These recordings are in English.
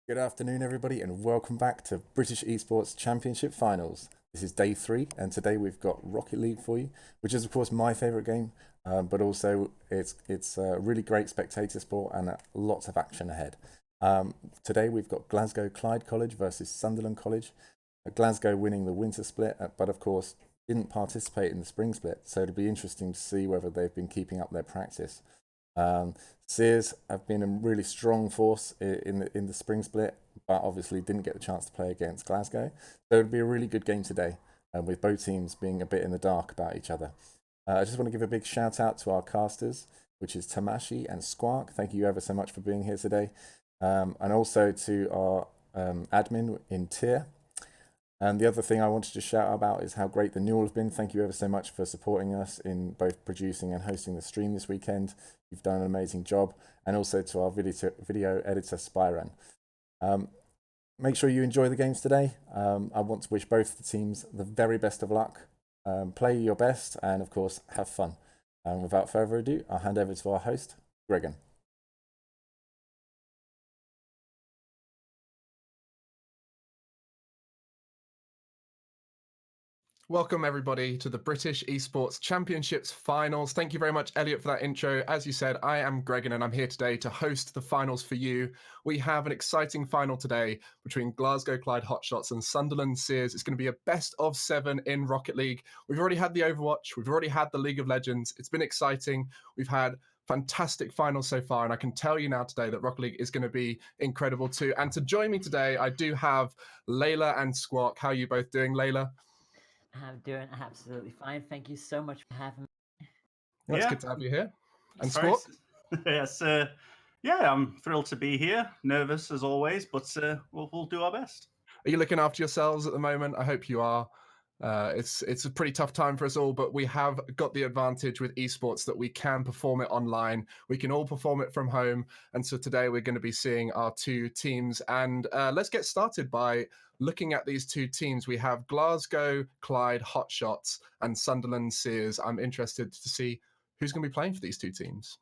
Good afternoon, everybody, and welcome back to British Esports Championship Finals. This is day 3, and today we've got Rocket League for you, which is, of course, my favourite game, but also it's a really great spectator sport and lots of action ahead. Today we've got Glasgow Clyde College versus Sunderland College. Glasgow winning the winter split, but of course didn't participate in the spring split, so it'll be interesting to see whether they've been keeping up their practice. Seers have been a really strong force in the spring split, but obviously didn't get the chance to play against Glasgow. So it'll be a really good game today, with both teams being a bit in the dark about each other. I just want to give a big shout out to our casters, which is Tamashi and Squark. Thank you ever so much for being here today, and also to our admin in Tier. And the other thing I wanted to shout about is how great the Newell have been. Thank you ever so much for supporting us in both producing and hosting the stream this weekend. You've done an amazing job. And also to our video editor, Spyran. Make sure you enjoy the games today. I want to wish both the teams the very best of luck. Play your best and, of course, have fun. Without further ado, I'll hand over to our host, Gregan. Welcome everybody to the British Esports Championships Finals. Thank you very much, Elliot, for that intro. As you said, I am Gregan and I'm here today to host the finals for you. We have an exciting final today between Glasgow Clyde Hot Shots and Sunderland Seers. It's going to be a best of 7 in Rocket League. We've already had the Overwatch. We've already had the League of Legends. It's been exciting. We've had fantastic finals so far, and I can tell you now today that Rocket League is going to be incredible too. And to join me today, I do have Layla and Squawk. How are you both doing, Layla? I'm doing absolutely fine. Thank you so much for having me. Well, it's good to have you here. And Sorry. Squawk? Yes, yeah, I'm thrilled to be here. Nervous as always, but we'll do our best. Are you looking after yourselves at the moment? I hope you are. It's a pretty tough time for us all, but we have got the advantage with esports that we can perform it online. We can all perform it from home. And so today we're going to be seeing our two teams. And let's get started by looking at these two teams. We have Glasgow Clyde Hot Shots and Sunderland Seers. I'm interested to see who's going to be playing for these two teams.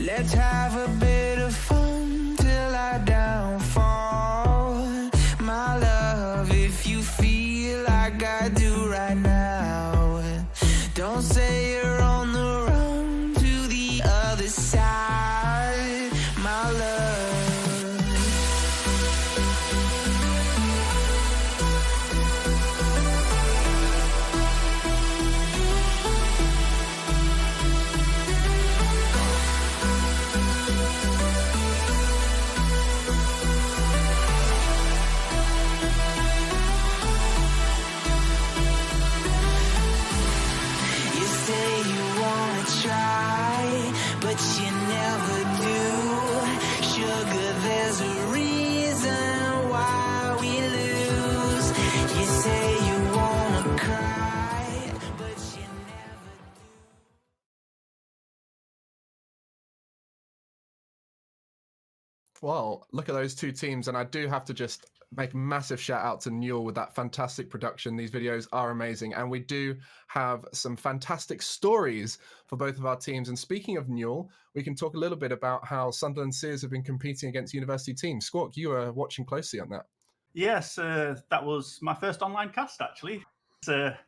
Let's have a bit of fun till I downfall. My love, if you feel like I do right now, don't say you're on the run to the other side, my love. Well, look at those two teams, and I do have to just make a massive shout out to Newell with that fantastic production. These videos are amazing, and we do have some fantastic stories for both of our teams. And speaking of Newell, we can talk a little bit about how Sunderland Seers have been competing against university teams. Squawk, you were watching closely on that. Yes, that was my first online cast, actually. It's a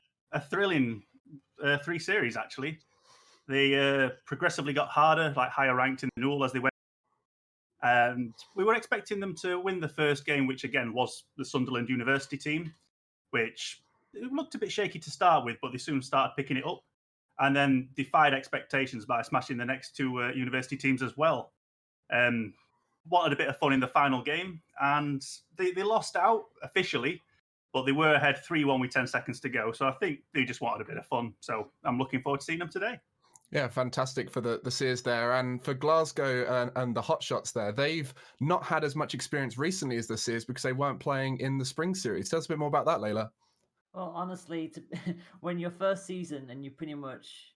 thrilling 3 series, actually. They progressively got harder, like higher ranked in the Newell as they went. And we were expecting them to win the first game, which again was the Sunderland University team, which looked a bit shaky to start with, but they soon started picking it up and then defied expectations by smashing the next 2 university teams as well. Wanted a bit of fun in the final game, and they lost out officially, but they were ahead 3-1 with 10 seconds to go. So I think they just wanted a bit of fun. So I'm looking forward to seeing them today. Yeah, fantastic for the Seers there. And for Glasgow and the Hot Shots there, they've not had as much experience recently as the Seers because they weren't playing in the spring series. Tell us a bit more about that, Layla. Well, honestly, when your first season and you pretty much,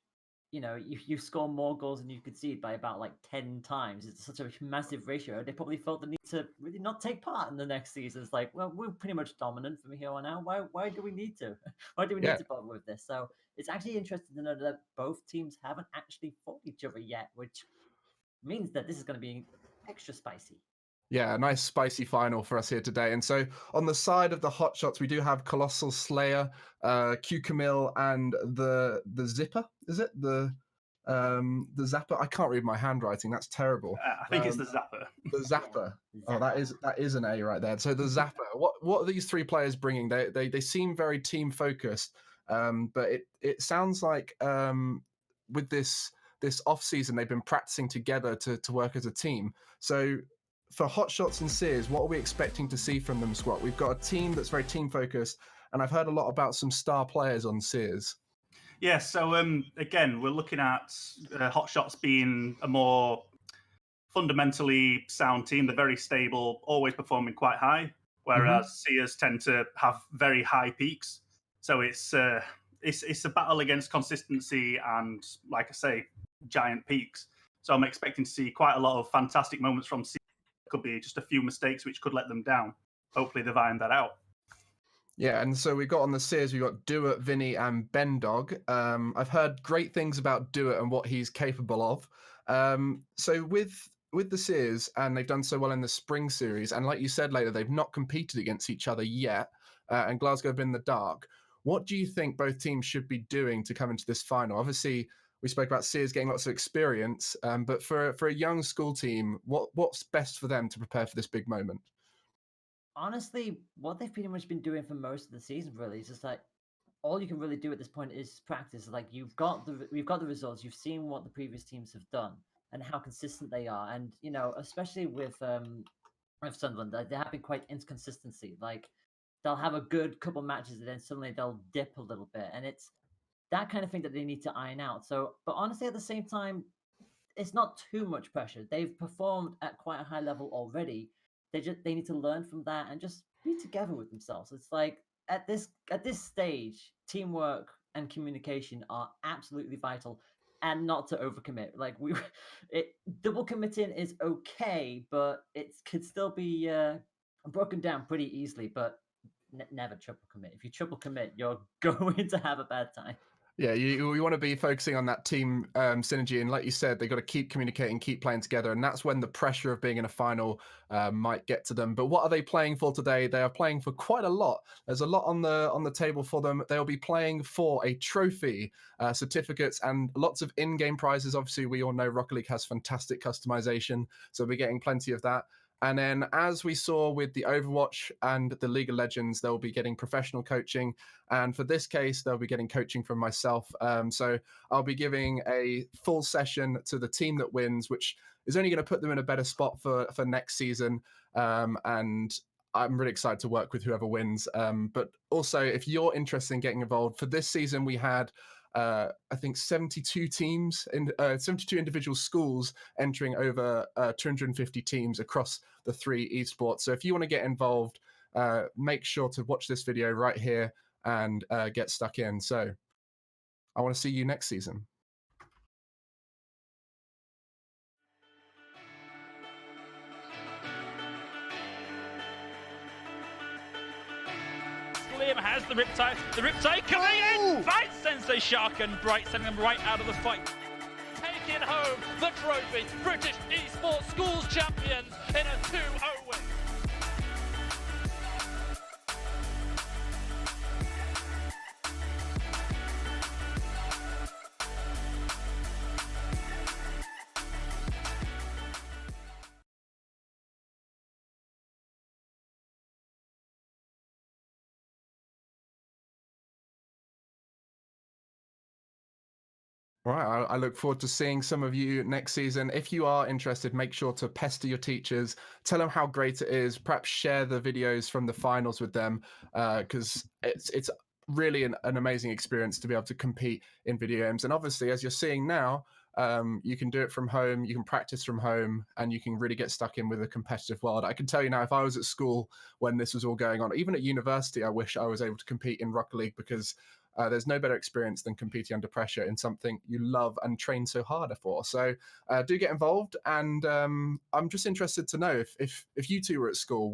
you score more goals than you concede by about like 10 times. It's such a massive ratio. They probably felt the need to really not take part in the next season. It's like, well, we're pretty much dominant from here on out. Why do we need to? Why do we Yeah. need to bother with this? So it's actually interesting to know that both teams haven't actually fought each other yet, which means that this is going to be extra spicy. Yeah, a nice spicy final for us here today. And so on the side of the Hot Shots, we do have Colossal Slayer, Q Camille, and the Zipper. Is it the Zapper? I can't read my handwriting. That's terrible. I think it's the Zapper. The Zapper. Yeah, Oh, that is an A right there. So the Zapper. What are these three players bringing? They seem very team focused, but it sounds like with this off season they've been practicing together to work as a team. So for Hot Shots and Seers, what are we expecting to see from them, Squat? We've got a team that's very team focused, and I've heard a lot about some star players on Seers. Yeah, so again, we're looking at Hot Shots being a more fundamentally sound team. They're very stable, always performing quite high, whereas Seers tend to have very high peaks. So it's a battle against consistency and, like I say, giant peaks. So I'm expecting to see quite a lot of fantastic moments from Seers. Could be just a few mistakes which could let them down. Hopefully they've ironed that out. Yeah, and so we got on the Seers, we got Duet, Vinny, and Bendog. I've heard great things about Duet and what he's capable of. So with the Seers, and they've done so well in the spring series, and like you said later, they've not competed against each other yet, and Glasgow have been in the dark. What do you think both teams should be doing to come into this final? Obviously, we spoke about Seers getting lots of experience, but for a young school team, what's best for them to prepare for this big moment? Honestly, what they've pretty much been doing for most of the season really is just like all you can really do at this point is practice. Like we've got the results, you've seen what the previous teams have done and how consistent they are, and especially with Sunderland, they have been quite inconsistency. Like they'll have a good couple matches and then suddenly they'll dip a little bit, and it's that kind of thing that they need to iron out. So, but honestly, at the same time, it's not too much pressure. They've performed at quite a high level already. They need to learn from that and just be together with themselves. It's like at this stage, teamwork and communication are absolutely vital, and not to overcommit. Like double committing is okay, but it could still be broken down pretty easily. But never triple commit. If you triple commit, you're going to have a bad time. Yeah, you want to be focusing on that team synergy, and like you said, they've got to keep communicating, keep playing together, and that's when the pressure of being in a final might get to them. But what are they playing for today? They are playing for quite a lot. There's a lot on the table for them. They'll be playing for a trophy, certificates, and lots of in-game prizes. Obviously, we all know Rocket League has fantastic customization, so we'll be getting plenty of that. And then, as we saw with the Overwatch and the League of Legends, they'll be getting professional coaching. And for this case, they'll be getting coaching from myself. So I'll be giving a full session to the team that wins, which is only going to put them in a better spot for next season. And I'm really excited to work with whoever wins. But also, if you're interested in getting involved, for this season, we had I think 72 teams in 72 individual schools entering over 250 teams across the 3 esports. So if you want to get involved, make sure to watch this video right here and get stuck in. So I want to see you next season. Liam has the Riptide. The Riptide coming in! Finds Sensei Shark and Bright, sending them right out of the fight. Taking home the trophy. British Esports Schools champions in a 2-0 win. Right, I look forward to seeing some of you next season. If you are interested, make sure to pester your teachers, tell them how great it is, perhaps share the videos from the finals with them, because it's really an amazing experience to be able to compete in video games. And obviously, as you're seeing now, you can do it from home, you can practice from home, and you can really get stuck in with a competitive world. I can tell you now, if I was at school when this was all going on, even at university, I wish I was able to compete in Rocket League, because there's no better experience than competing under pressure in something you love and train so hard for. So do get involved. And I'm just interested to know if you two were at school,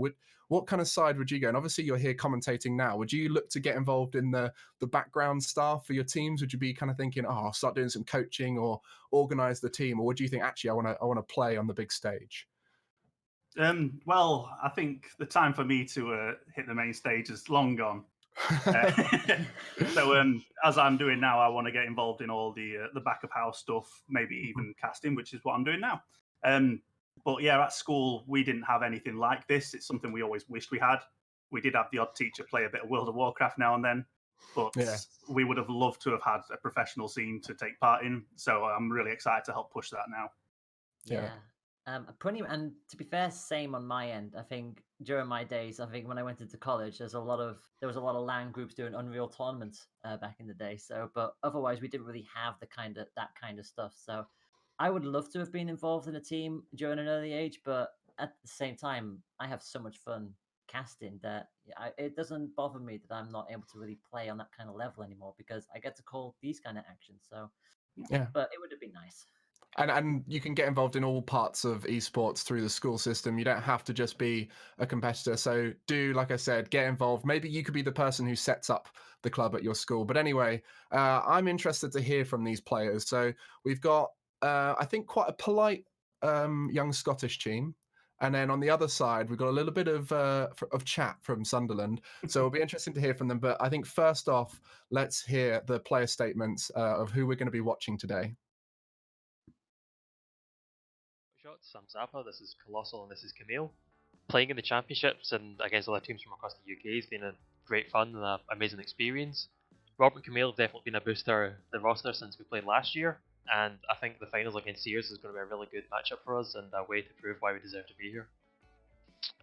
what kind of side would you go? And obviously you're here commentating now. Would you look to get involved in the background staff for your teams? Would you be kind of thinking, oh, I'll start doing some coaching or organize the team? Or would you think, actually, I want to play on the big stage? Well, I think the time for me to hit the main stage is long gone. So as I'm doing now, I want to get involved in all the back of house stuff, maybe even casting, which is what I'm doing now. But yeah, at school, we didn't have anything like this. It's something we always wished we had. We did have the odd teacher play a bit of World of Warcraft now and then, but we would have loved to have had a professional scene to take part in. So I'm really excited to help push that now. Yeah. And to be fair, same on my end. I think during my days, I think when I went into college, there was a lot of LAN groups doing Unreal tournaments back in the day. So, but otherwise, we didn't really have that kind of stuff. So, I would love to have been involved in a team during an early age, but at the same time, I have so much fun casting that it doesn't bother me that I'm not able to really play on that kind of level anymore, because I get to call these kind of actions. So, yeah, but it would have been nice. And you can get involved in all parts of esports through the school system. You don't have to just be a competitor. So do, like I said, get involved. Maybe you could be the person who sets up the club at your school. But anyway, I'm interested to hear from these players. So we've got, I think, quite a polite young Scottish team. And then on the other side, we've got a little bit of chat from Sunderland. So it'll be interesting to hear from them. But I think first off, let's hear the player statements of who we're going to be watching today. Shots, I'm Zappa, this is Colossal, and this is Camille. Playing in the championships and against other teams from across the UK has been a great fun and an amazing experience. Robert and Camille have definitely been a booster the roster since we played last year, and I think the finals against Seers is going to be a really good matchup for us and a way to prove why we deserve to be here.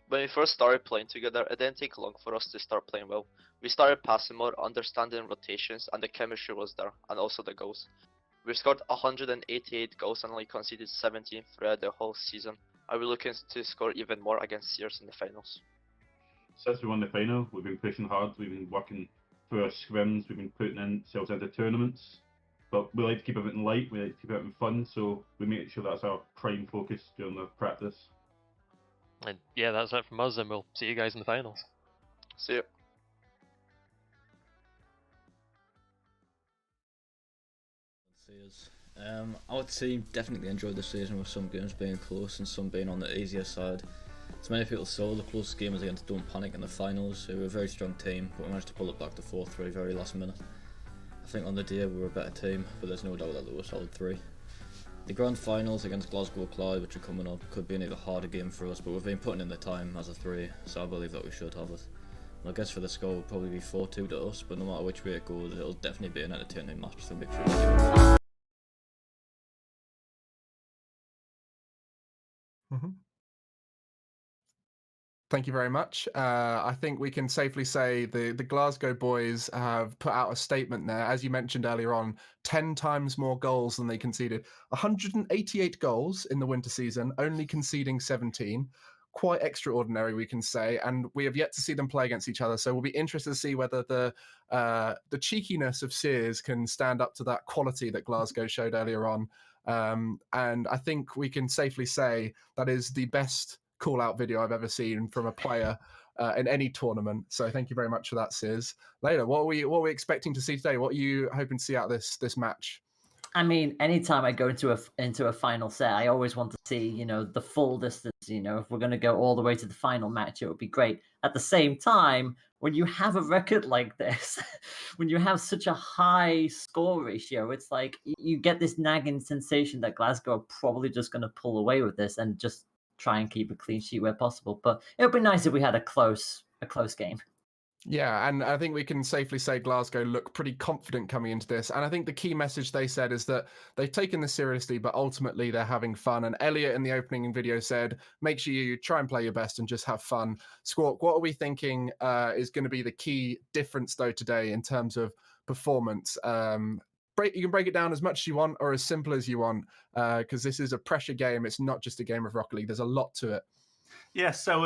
When we first started playing together, it didn't take long for us to start playing well. We started passing more, understanding rotations, and the chemistry was there, and also the goals. We've scored 188 goals and only conceded 17 throughout the whole season. Are we looking to score even more against Seers in the finals? Since we won the final, we've been pushing hard, we've been working through our scrims, we've been putting ourselves into tournaments. But we like to keep everything light, we like to keep everything fun, so we make sure that's our prime focus during the practice. And yeah, that's it from us, and we'll see you guys in the finals. See you. Seers. Our team definitely enjoyed the season, with some games being close and some being on the easier side. As many people saw, the closest game was against Don't Panic in the finals, who were a very strong team, but we managed to pull it back to 4-3 very last minute. I think on the day we were a better team, but there's no doubt that they were a solid 3. The grand finals against Glasgow Clyde, which are coming up, could be an even harder game for us, but we've been putting in the time as a 3, so I believe that we should have it. I guess for the score, it will probably be 4-2 to us, but no matter which way it goes, it'll definitely be an entertaining match, so make sure you give it. Thank you very much. I think we can safely say the Glasgow boys have put out a statement there. As you mentioned earlier on, 10 times more goals than they conceded. 188 goals in the winter season, only conceding 17. Quite extraordinary, we can say, and we have yet to see them play against each other. So we'll be interested to see whether the cheekiness of Seers can stand up to that quality that Glasgow showed earlier on. And I think we can safely say that is the best call-out video I've ever seen from a player in any tournament. So thank you very much for that, Seers. Later, what are we expecting to see today? What are you hoping to see out of this match? I mean, anytime I go into a final set, I always want to see, the full distance. If we're going to go all the way to the final match, it would be great. At the same time, when you have a record like this, when you have such a high score ratio, it's like you get this nagging sensation that Glasgow are probably just going to pull away with this and just try and keep a clean sheet where possible. But it would be nice if we had a close game. Yeah, and I think we can safely say Glasgow look pretty confident coming into this. And I think the key message they said is that they've taken this seriously, but ultimately they're having fun. And Elliot in the opening video said, make sure you try and play your best and just have fun. Squawk, what are we thinking is going to be the key difference, though, today in terms of performance? You can break it down as much as you want or as simple as you want, because this is a pressure game. It's not just a game of Rocket League. There's a lot to it. Yeah, so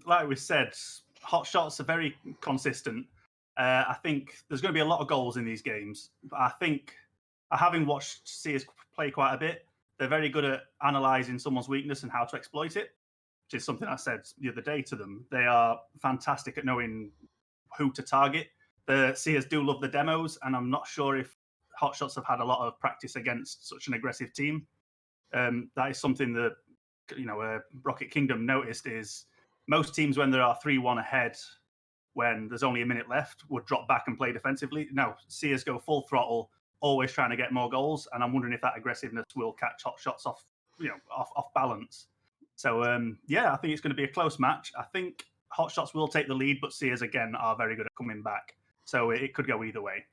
like we said, Hot Shots are very consistent. I think there's going to be a lot of goals in these games. But I think, having watched Seers play quite a bit, they're very good at analysing someone's weakness and how to exploit it, which is something I said the other day to them. They are fantastic at knowing who to target. The Seers do love the demos, and I'm not sure if Hot Shots have had a lot of practice against such an aggressive team. That is something that Rocket Kingdom noticed is most teams, when there are 3-1 ahead, when there's only a minute left, would drop back and play defensively. No, Seers go full throttle, always trying to get more goals, and I'm wondering if that aggressiveness will catch Hot Shots off balance. So I think it's going to be a close match. I think Hot Shots will take the lead, but Seers again are very good at coming back, so it could go either way.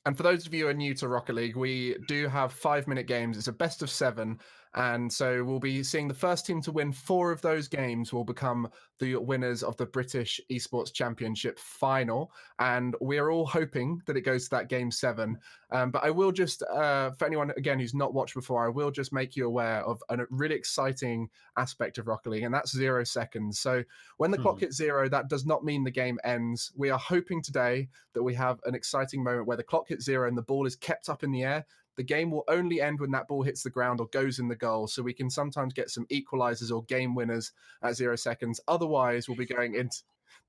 And for those of you who are new to Rocket League, we do have 5-minute games. It's a best of 7. And so we'll be seeing the first team to win 4 of those games will become the winners of the British Esports Championship final. And we're all hoping that it goes to that game 7. But I will just, for anyone, again, who's not watched before, I will just make you aware of a really exciting aspect of Rocket League, and that's 0 seconds. So when the clock hits 0, that does not mean the game ends. We are hoping today that we have an exciting moment where the clock hits 0 and the ball is kept up in the air. The game will only end when that ball hits the ground or goes in the goal. So we can sometimes get some equalizers or game winners at 0 seconds. Otherwise, we'll be going into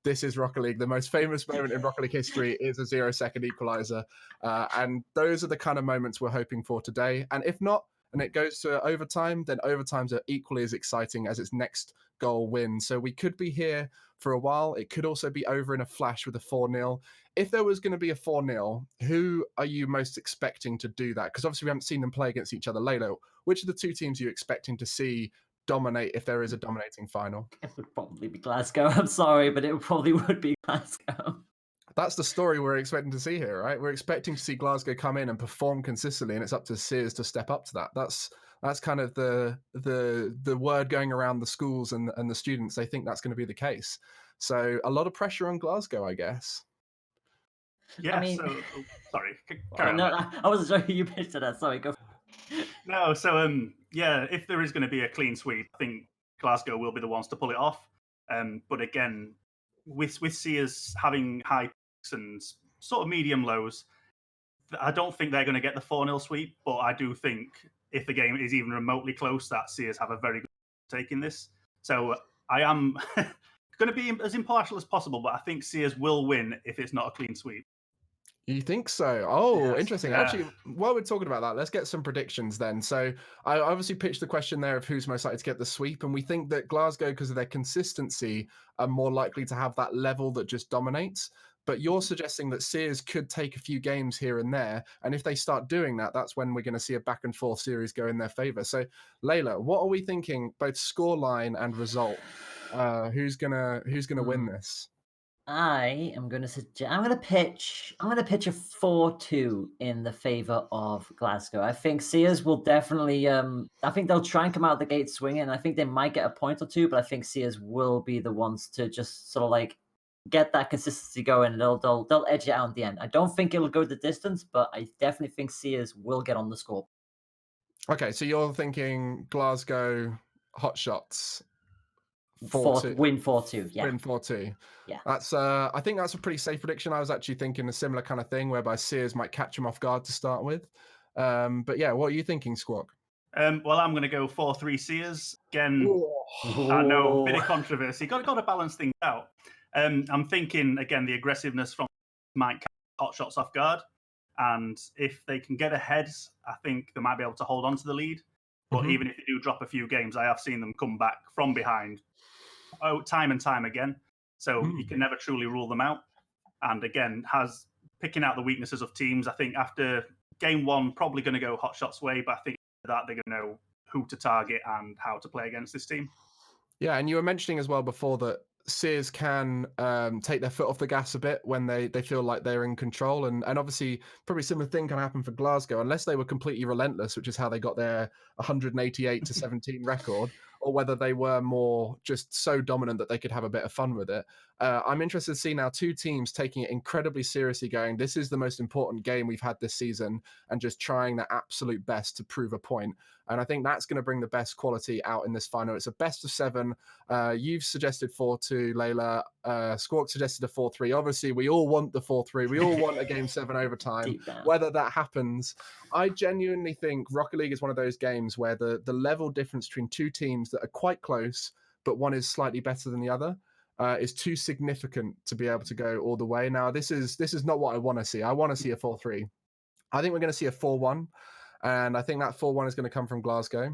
this is Rocket League. The most famous moment in Rocket League history is a 0-second equalizer. And those are the kind of moments we're hoping for today. And if not, and it goes to overtime, then overtimes are equally as exciting as its next goal win. So we could be here for a while. It could also be over in a flash with a 4-0. If there was going to be a 4-0, who are you most expecting to do that? Because obviously we haven't seen them play against each other later. Which of the 2 teams are you expecting to see dominate if there is a dominating final? It would probably be Glasgow. I'm sorry, but it probably would be Glasgow. That's the story we're expecting to see here, right? We're expecting to see Glasgow come in and perform consistently, and it's up to Seers to step up to that. That's kind of the word going around the schools and the students. They think that's going to be the case. So a lot of pressure on Glasgow, I guess. Yeah. I mean, sorry. I wasn't sure who you pitched to that. Sorry, go. No, so if there is going to be a clean sweep, I think Glasgow will be the ones to pull it off. But again, with Seers having high peaks and sort of medium lows, I don't think they're going to get the 4-0 sweep. But I do think if the game is even remotely close, that Seers have a very good take in this. So I am going to be as impartial as possible, but I think Seers will win if it's not a clean sweep. You think so? Oh, Yes, interesting. yeah. Actually, while we're talking about that, let's get some predictions then. So I obviously pitched the question there of who's most likely to get the sweep, and we think that Glasgow, because of their consistency, are more likely to have that level that just dominates. But you're suggesting that Seers could take a few games here and there, and if they start doing that, that's when we're going to see a back and forth series go in their favor. So, Layla, what are we thinking, both scoreline and result? Who's gonna win this? I am going to suggest. I'm going to pitch a 4-2 in the favor of Glasgow. I think Seers will definitely. I think they'll try and come out the gate swinging. I think they might get a point or 2, but I think Seers will be the ones to just sort of like get that consistency going. And they'll edge it out in the end. I don't think it'll go the distance, but I definitely think Seers will get on the score. Okay, so you're thinking Glasgow Hot Shots. 4-2. Win 4-2, yeah. Win 4-2. Yeah. That's I think that's a pretty safe prediction. I was actually thinking a similar kind of thing whereby Seers might catch him off guard to start with. But yeah, what are you thinking, Squawk? Well, I'm going to go 4-3 Seers. Again, I know, bit of controversy. Got to balance things out. I'm thinking, again, the aggressiveness from might catch Hot Shots off guard. And if they can get ahead, I think they might be able to hold on to the lead. But even if they do drop a few games, I have seen them come back from behind time and time again. So you can never truly rule them out. And again, picking out the weaknesses of teams. I think after game 1, probably going to go Hot Shots way, but I think that they're going to know who to target and how to play against this team. Yeah, and you were mentioning as well before that Seers can take their foot off the gas a bit when they feel like they're in control. And obviously, probably similar thing can happen for Glasgow, unless they were completely relentless, which is how they got their 188 to 17 record, or whether they were more just so dominant that they could have a bit of fun with it. I'm interested to see now two teams taking it incredibly seriously, going, this is the most important game we've had this season, and just trying their absolute best to prove a point. And I think that's going to bring the best quality out in this final. It's a best of 7. You've suggested 4-2, Layla. Squawk suggested a 4-3. Obviously, we all want the 4-3. We all want a Game 7 overtime. Whether that happens, I genuinely think Rocket League is one of those games where the level difference between two teams that are quite close, but one is slightly better than the other, is too significant to be able to go all the way. Now, this is not what I want to see. I want to see a 4-3. I think we're going to see a 4-1, and I think that 4-1 is going to come from Glasgow.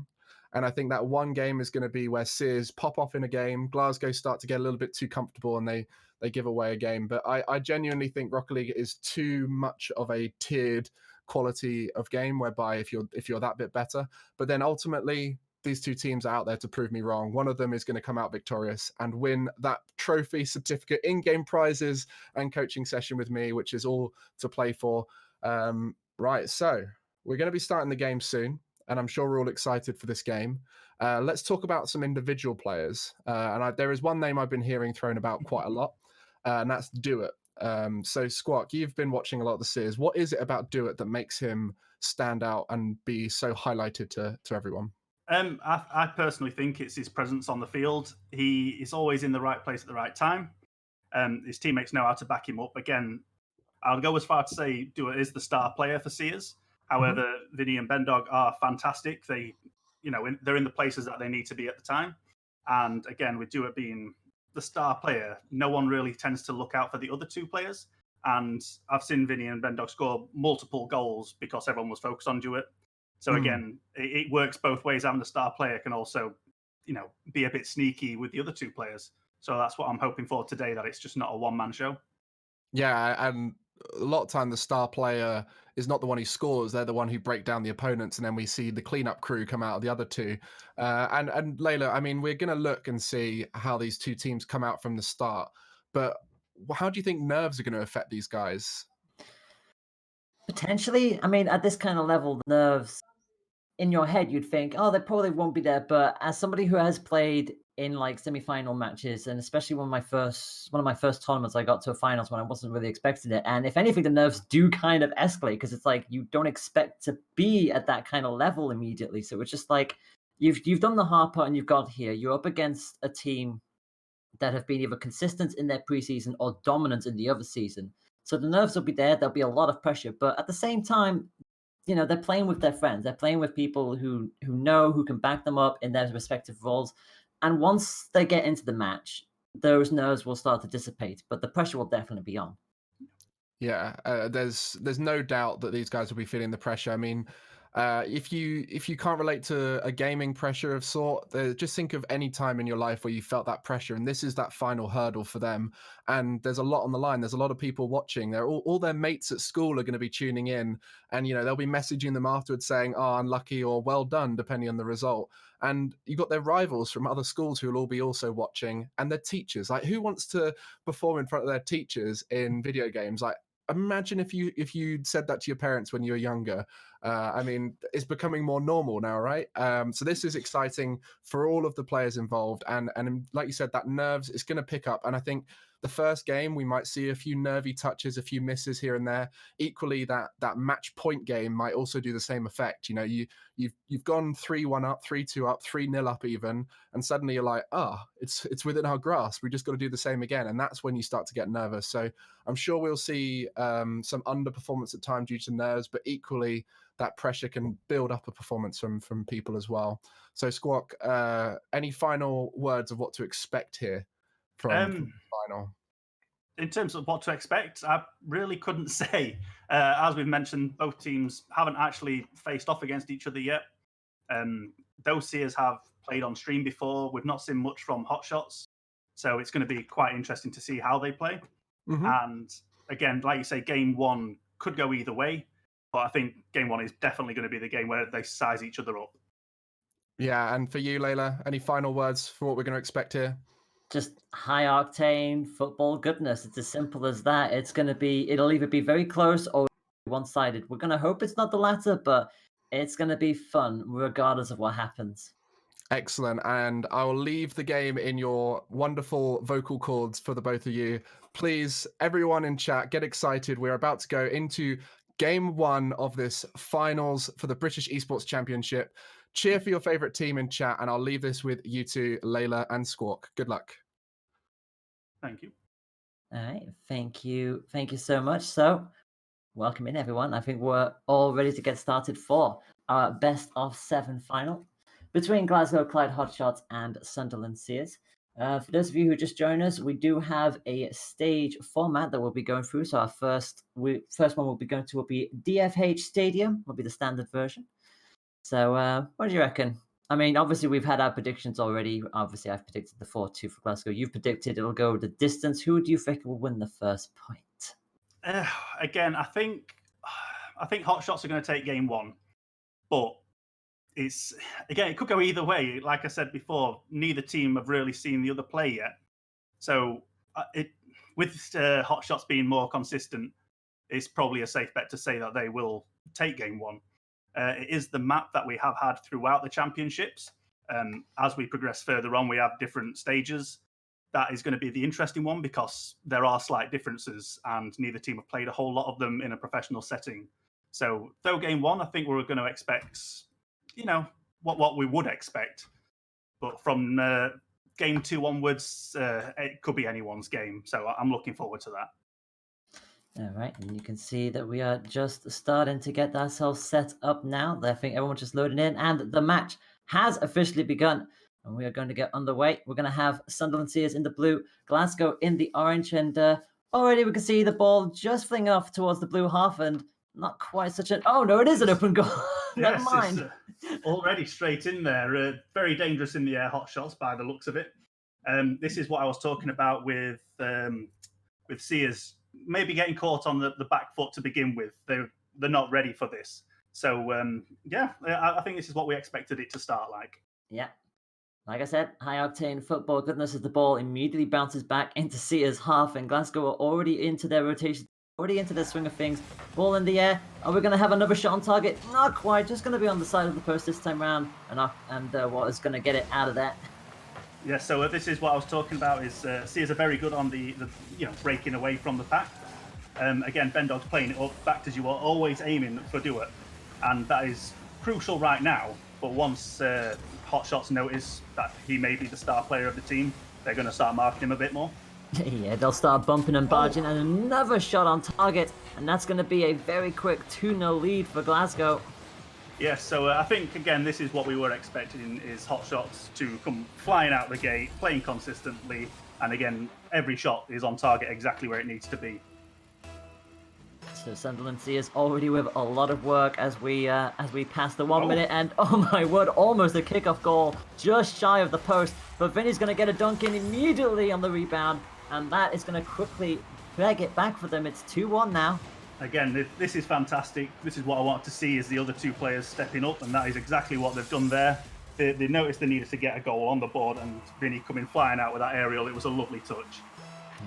And I think that one game is going to be where Seers pop off in a game, Glasgow start to get a little bit too comfortable, and they give away a game. But I genuinely think Rocket League is too much of a tiered quality of game, whereby if you're that bit better, but then ultimately these two teams are out there to prove me wrong. One of them is going to come out victorious and win that trophy, certificate, in-game prizes, and coaching session with me, which is all to play for. Right, so we're going to be starting the game soon, and I'm sure we're all excited for this game. Let's talk about some individual players. There is one name I've been hearing thrown about quite a lot, and that's Dewitt. So, Squawk, you've been watching a lot of the Series. What is it about Dewitt that makes him stand out and be so highlighted to everyone? I personally think it's his presence on the field. He is always in the right place at the right time. His teammates know how to back him up. Again, I'll go as far to say Dewitt is the star player for Seers. However, Vinny and Bendog are fantastic. They're in the places that they need to be at the time. And again, with Dewitt being the star player, no one really tends to look out for the other two players. And I've seen Vinny and Bendog score multiple goals because everyone was focused on Dewitt. So again, it works both ways. Having the star player can also, be a bit sneaky with the other two players. So that's what I'm hoping for today, that it's just not a one-man show. Yeah, and a lot of time the star player is not the one who scores. They're the one who break down the opponents, and then we see the cleanup crew come out of the other two. And Layla, I mean, we're going to look and see how these two teams come out from the start. But how do you think nerves are going to affect these guys? Potentially. I mean, at this kind of level, the nerves in your head, you'd think, oh, they probably won't be there. But as somebody who has played in like semi-final matches, and especially one of my first tournaments, I got to a finals when I wasn't really expecting it. And if anything, the nerves do kind of escalate, because it's like you don't expect to be at that kind of level immediately. So it's just like you've done the hard part and you've got here. You're up against a team that have been either consistent in their preseason or dominant in the other season. So the nerves will be there. There'll be a lot of pressure, but at the same time, they're playing with their friends. They're playing with people who can back them up in their respective roles. And once they get into the match, those nerves will start to dissipate, but the pressure will definitely be on. Yeah, there's no doubt that these guys will be feeling the pressure. I mean, if you can't relate to a gaming pressure of sort, just think of any time in your life where you felt that pressure, and this is that final hurdle for them. And there's a lot on the line. There's a lot of people watching. They're all their mates at school are going to be tuning in, and they'll be messaging them afterwards saying, "Oh, unlucky," or "Well done," depending on the result. And you've got their rivals from other schools who will all be also watching, and their teachers. Like, who wants to perform in front of their teachers in video games? Like, imagine if you'd said that to your parents when you were younger. I mean, it's becoming more normal now, right? So this is exciting for all of the players involved, and like you said, that nerves is going to pick up. And I think the first game we might see a few nervy touches, a few misses here and there. Equally, that match point game might also do the same effect. You've gone 3-1 up, 3-2 up, 3-0 up even, and suddenly you're like, it's within our grasp. We just got to do the same again, and that's when you start to get nervous. So I'm sure we'll see some underperformance at times due to nerves, but equally that pressure can build up a performance from people as well. So Squawk, any final words of what to expect here from the final? In terms of what to expect, I really couldn't say. As we've mentioned, both teams haven't actually faced off against each other yet. Those Seers have played on stream before. We've not seen much from Hot Shots, so it's going to be quite interesting to see how they play. And again, like you say, game one could go either way, but I think game one is definitely going to be the game where they size each other up. Yeah, and for you, Layla, any final words for what we're going to expect here? just high octane football goodness. It's as simple as that. It'll either be very close or one-sided. We're going to hope it's not the latter, but it's going to be fun regardless of what happens. Excellent. And I'll leave the game in your wonderful vocal cords for the both of you. Please, everyone in chat, get excited. We're about to go into game 1 of this finals for the British Esports Championship. Cheer for your favorite team in chat, and I'll leave this with you two, Layla and Squawk. Good luck. Thank you. All right. Thank you. Thank you so much. So, welcome in, everyone. I think we're all ready to get started for our best of 7 final between Glasgow Clyde Hot Shots and Sunderland Seers. For those of you who just joined us, we do have a stage format that we'll be going through. So our first one we'll be going to will be DFH Stadium, will be the standard version. So what do you reckon? I mean, obviously we've had our predictions already. Obviously I've predicted the 4-2 for Glasgow. You've predicted it'll go the distance. Who do you think will win the first point? Again, I think Hot Shots are going to take game 1, but it could go either way. Like I said before, neither team have really seen the other play yet. So with Hot Shots being more consistent, it's probably a safe bet to say that they will take game 1. It is the map that we have had throughout the championships. As we progress further on, we have different stages. That is going to be the interesting one because there are slight differences and neither team have played a whole lot of them in a professional setting. So though game 1, I think we're going to expect, what we would expect. But from game 2 onwards, it could be anyone's game. So I'm looking forward to that. All right, and you can see that we are just starting to get ourselves set up now. I think everyone's just loading in, and the match has officially begun. And we are going to get underway. We're going to have Sunderland Seers in the blue, Glasgow in the orange, and already we can see the ball just flinging off towards the blue half, and not quite such an... Oh, no, it is an open goal. Never mind. It's already straight in there. Very dangerous in the air, Hot Shots, by the looks of it. This is what I was talking about with Seers. Maybe getting caught on the back foot to begin with. They're not ready for this. So, I think this is what we expected it to start like. Yeah. Like I said, high-octane football goodness as the ball immediately bounces back into Seers' half, and Glasgow are already into their rotation, already into their swing of things. Ball in the air. Are we going to have another shot on target? Not quite. Just going to be on the side of the post this time round, and what is going to get it out of that? Yeah, so this is what I was talking about. Is Seers are very good on the breaking away from the pack. Again, Bendog's playing it up, backed as you are, always aiming for Dewar, and that is crucial right now. But once Hot Shots notice that he may be the star player of the team, they're going to start marking him a bit more. Yeah, they'll start bumping and barging, and another shot on target, and that's going to be a very quick 2-0 lead for Glasgow. Yes, so I think, again, this is what we were expecting, is Hot Shots to come flying out the gate, playing consistently, and again, every shot is on target exactly where it needs to be. So Sunderland Seers already with a lot of work as we pass the 1 minute, and oh my word, almost a kickoff goal, just shy of the post, but Vinny's going to get a dunk in immediately on the rebound, and that is going to quickly drag it back for them. It's 2-1 now. Again, this is fantastic. This is what I want to see, is the other two players stepping up, and that is exactly what they've done there. They noticed they needed to get a goal on the board, and Vinny coming flying out with that aerial. It was a lovely touch.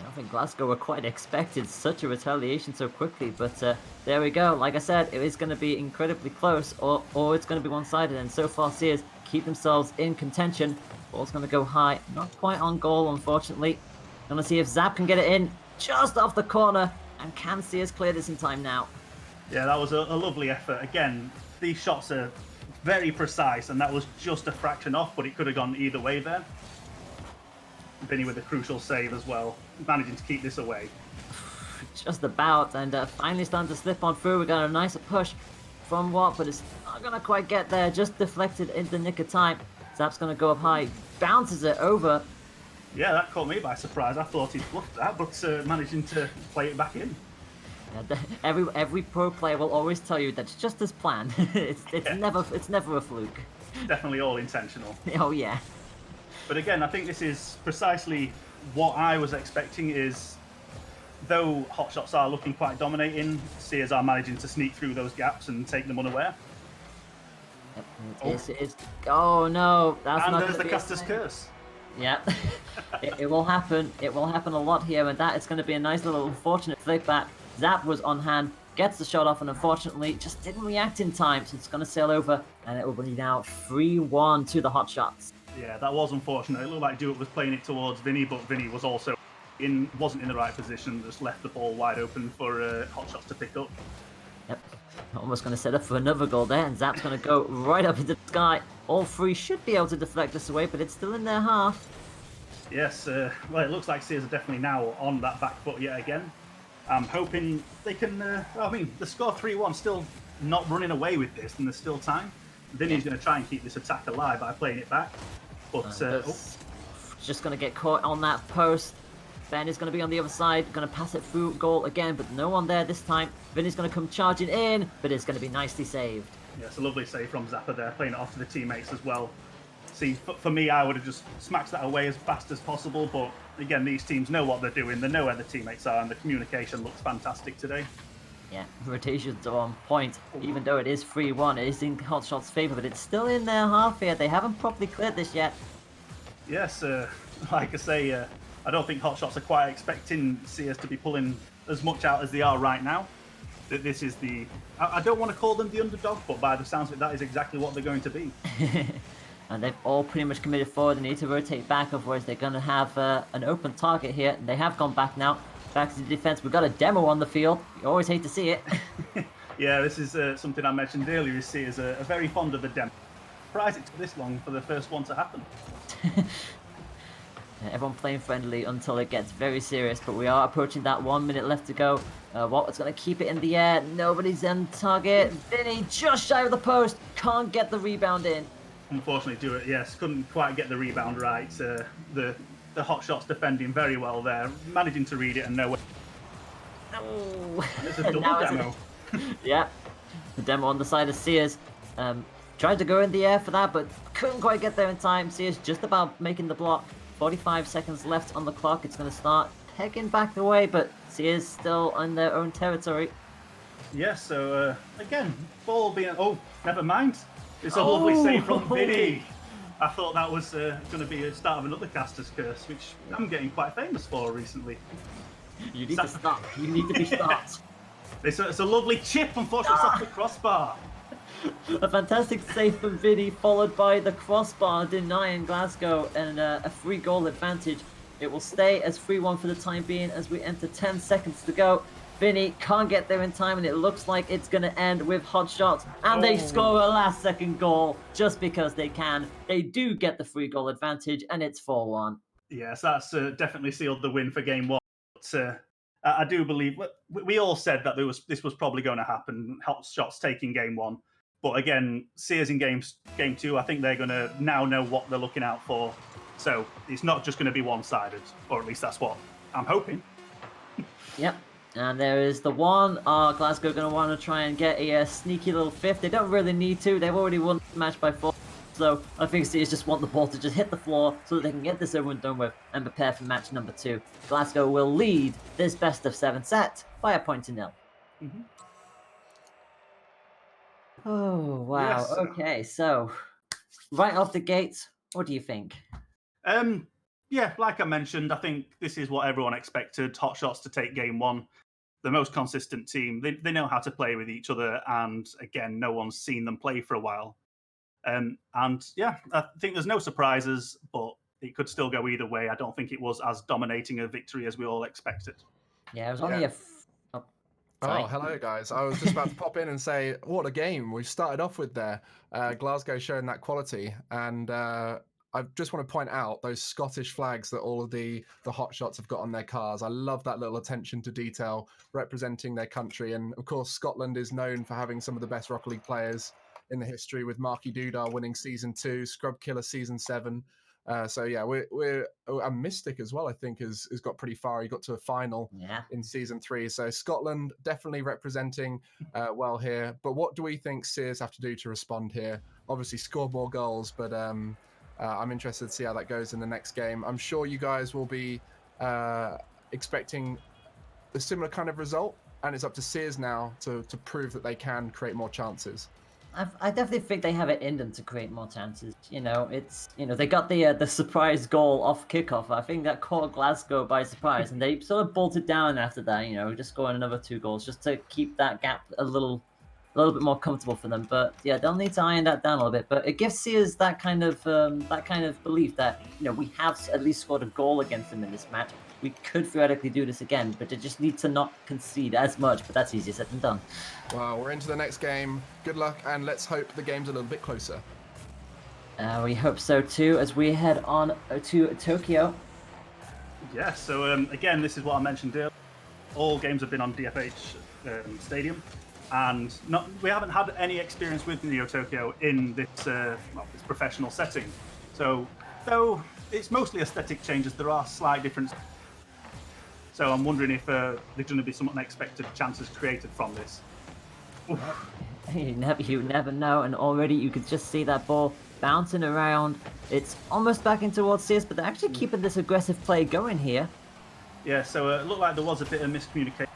I think Glasgow were quite expected such a retaliation so quickly, but there we go. Like I said, it is going to be incredibly close, or it's going to be one-sided, and so far Seers keep themselves in contention. Ball's going to go high, not quite on goal, unfortunately. Going to see if Zap can get it in just off the corner, and can Seers clear this in time now? Yeah, that was a lovely effort. Again, these shots are very precise, and that was just a fraction off, but it could have gone either way there. Vinny with a crucial save as well, managing to keep this away. Just about, and finally starting to slip on through. We got a nice push from Watt, but it's not going to quite get there. Just deflected in the nick of time. Zap's going to go up high, bounces it over. Yeah, that caught me by surprise. I thought he'd bluffed that, but managing to play it back in. Yeah, every pro player will always tell you that's just his plan. it's never a fluke. Definitely all intentional. Oh yeah. But again, I think this is precisely what I was expecting, is though Hot Shots are looking quite dominating, Seers are managing to sneak through those gaps and take them unaware. Oh no, that's and not there's the caster's curse. Yeah, it will happen. It will happen a lot here, and that is going to be a nice little unfortunate flick back. Zap was on hand, gets the shot off, and unfortunately just didn't react in time, so it's going to sail over, and it will be now 3-1 to the Hot Shots. Yeah, that was unfortunate. It looked like Duke was playing it towards Vinny, but Vinny was also wasn't in the right position, just left the ball wide open for Hot Shots to pick up. Yep, almost going to set up for another goal there, and Zap's going to go right up into the sky. All three should be able to deflect this away, but it's still in their half. Yes, well, it looks like Seers are definitely now on that back foot yet again. I'm hoping they can, the score 3-1, still not running away with this, and there's still time. Vinny's going to try and keep this attack alive by playing it back. But, just going to get caught on that post. Ben is going to be on the other side, going to pass it through goal again, but no one there this time. Vinny's going to come charging in, but it's going to be nicely saved. Yeah, it's a lovely save from Zappa there, playing it off to the teammates as well. See, for me, I would have just smacked that away as fast as possible, but again, these teams know what they're doing, they know where the teammates are, and the communication looks fantastic today. Yeah, rotations are on point, even though it is 3-1, it is in Hot Shots' favour, but it's still in their half here. They haven't properly cleared this yet. Yes, like I say, I don't think Hot Shots are quite expecting Seers to be pulling as much out as they are right now. This is the... I don't want to call them the underdog, but by the sounds of it, that is exactly what they're going to be. And they've all pretty much committed forward. They need to rotate back, otherwise they're going to have an open target here. And they have gone back now. Back to the defense. We've got a demo on the field. You always hate to see it. Yeah, this is something I mentioned earlier. You see, is very fond of the demo. Surprised it took this long for the first one to happen. Everyone playing friendly until it gets very serious, but we are approaching that 1 minute left to go. Walter's going to keep it in the air. Nobody's on target. Vinny just shy of the post. Can't get the rebound in. Unfortunately, do it. Yes, couldn't quite get the rebound right. The Hot Shots defending very well there, managing to read it and know where. Oh, and it's a double demo. Yeah, the demo on the side of Seers. Tried to go in the air for that, but couldn't quite get there in time. Seers just about making the block. 45 seconds left on the clock. It's going to start pegging back the way, but Seers still on their own territory. Yes, so again, ball being... Oh, never mind. It's a lovely save from Vinny. I thought that was going to be a start of another caster's curse, which I'm getting quite famous for recently. You need to stop. You need to be stopped. It's a lovely chip, unfortunately, it's off the crossbar. A fantastic save from Vinny, followed by the crossbar denying Glasgow and a 3-goal advantage. It will stay as 3-1 for the time being as we enter 10 seconds to go. Vinny can't get there in time, and it looks like it's going to end with Hot Shots. And they score a last-second goal just because they can. They do get the 3-goal advantage, and it's 4-1. Yes, that's definitely sealed the win for game one. But I do believe... We all said that this was probably going to happen, Hot Shots taking game one. But again, Seers in game two, I think they're going to now know what they're looking out for. So it's not just going to be one-sided, or at least that's what I'm hoping. Yep. And there is the one. Glasgow going to want to try and get a sneaky little fifth. They don't really need to. They've already won the match by 4. So I think Seers just want the ball to just hit the floor so that they can get this over and done with and prepare for match number 2. Glasgow will lead this best-of-7 set by 1-0. Mm-hmm. Oh, wow. Yes. Okay, so right off the gate, what do you think? Yeah, like I mentioned, I think this is what everyone expected. Hot Shots to take game one. The most consistent team. They know how to play with each other. And again, no one's seen them play for a while. And yeah, I think there's no surprises, but it could still go either way. I don't think it was as dominating a victory as we all expected. Yeah, it was only Oh, hello, guys. I was just about to pop in and say, what a game we've started off with there. Glasgow showing that quality. And I just want to point out those Scottish flags that all of the Hot Shots have got on their cars. I love that little attention to detail representing their country. And, of course, Scotland is known for having some of the best Rocket League players in the history, with Marky Dudar winning Season 2, Scrub Killer Season 7. So yeah, we're Mystic as well. I think has got pretty far. He got to a final in Season 3. So Scotland definitely representing well here. But what do we think Seers have to do to respond here? Obviously, score more goals, but I'm interested to see how that goes in the next game. I'm sure you guys will be expecting a similar kind of result, and it's up to Seers now to prove that they can create more chances. I definitely think they have it in them to create more chances. They got the surprise goal off kickoff. I think that caught Glasgow by surprise, and they sort of bolted down after that. Just scoring another 2 goals just to keep that gap a little bit more comfortable for them. But yeah, they'll need to iron that down a little bit. But it gives Sears that kind of belief that we have at least scored a goal against them in this match. We could theoretically do this again, but they just need to not concede as much. But that's easier said than done. Well, we're into the next game. Good luck, and let's hope the game's a little bit closer. We hope so too, as we head on to Tokyo. Yeah, so again, this is what I mentioned earlier. All games have been on DFH Stadium, and we haven't had any experience with Neo Tokyo in this professional setting. So, though it's mostly aesthetic changes, there are slight differences. So I'm wondering if there's going to be some unexpected chances created from this. You never know, and already you could just see that ball bouncing around. It's almost back in towards Sears, but they're actually keeping this aggressive play going here. Yeah, so it looked like there was a bit of miscommunication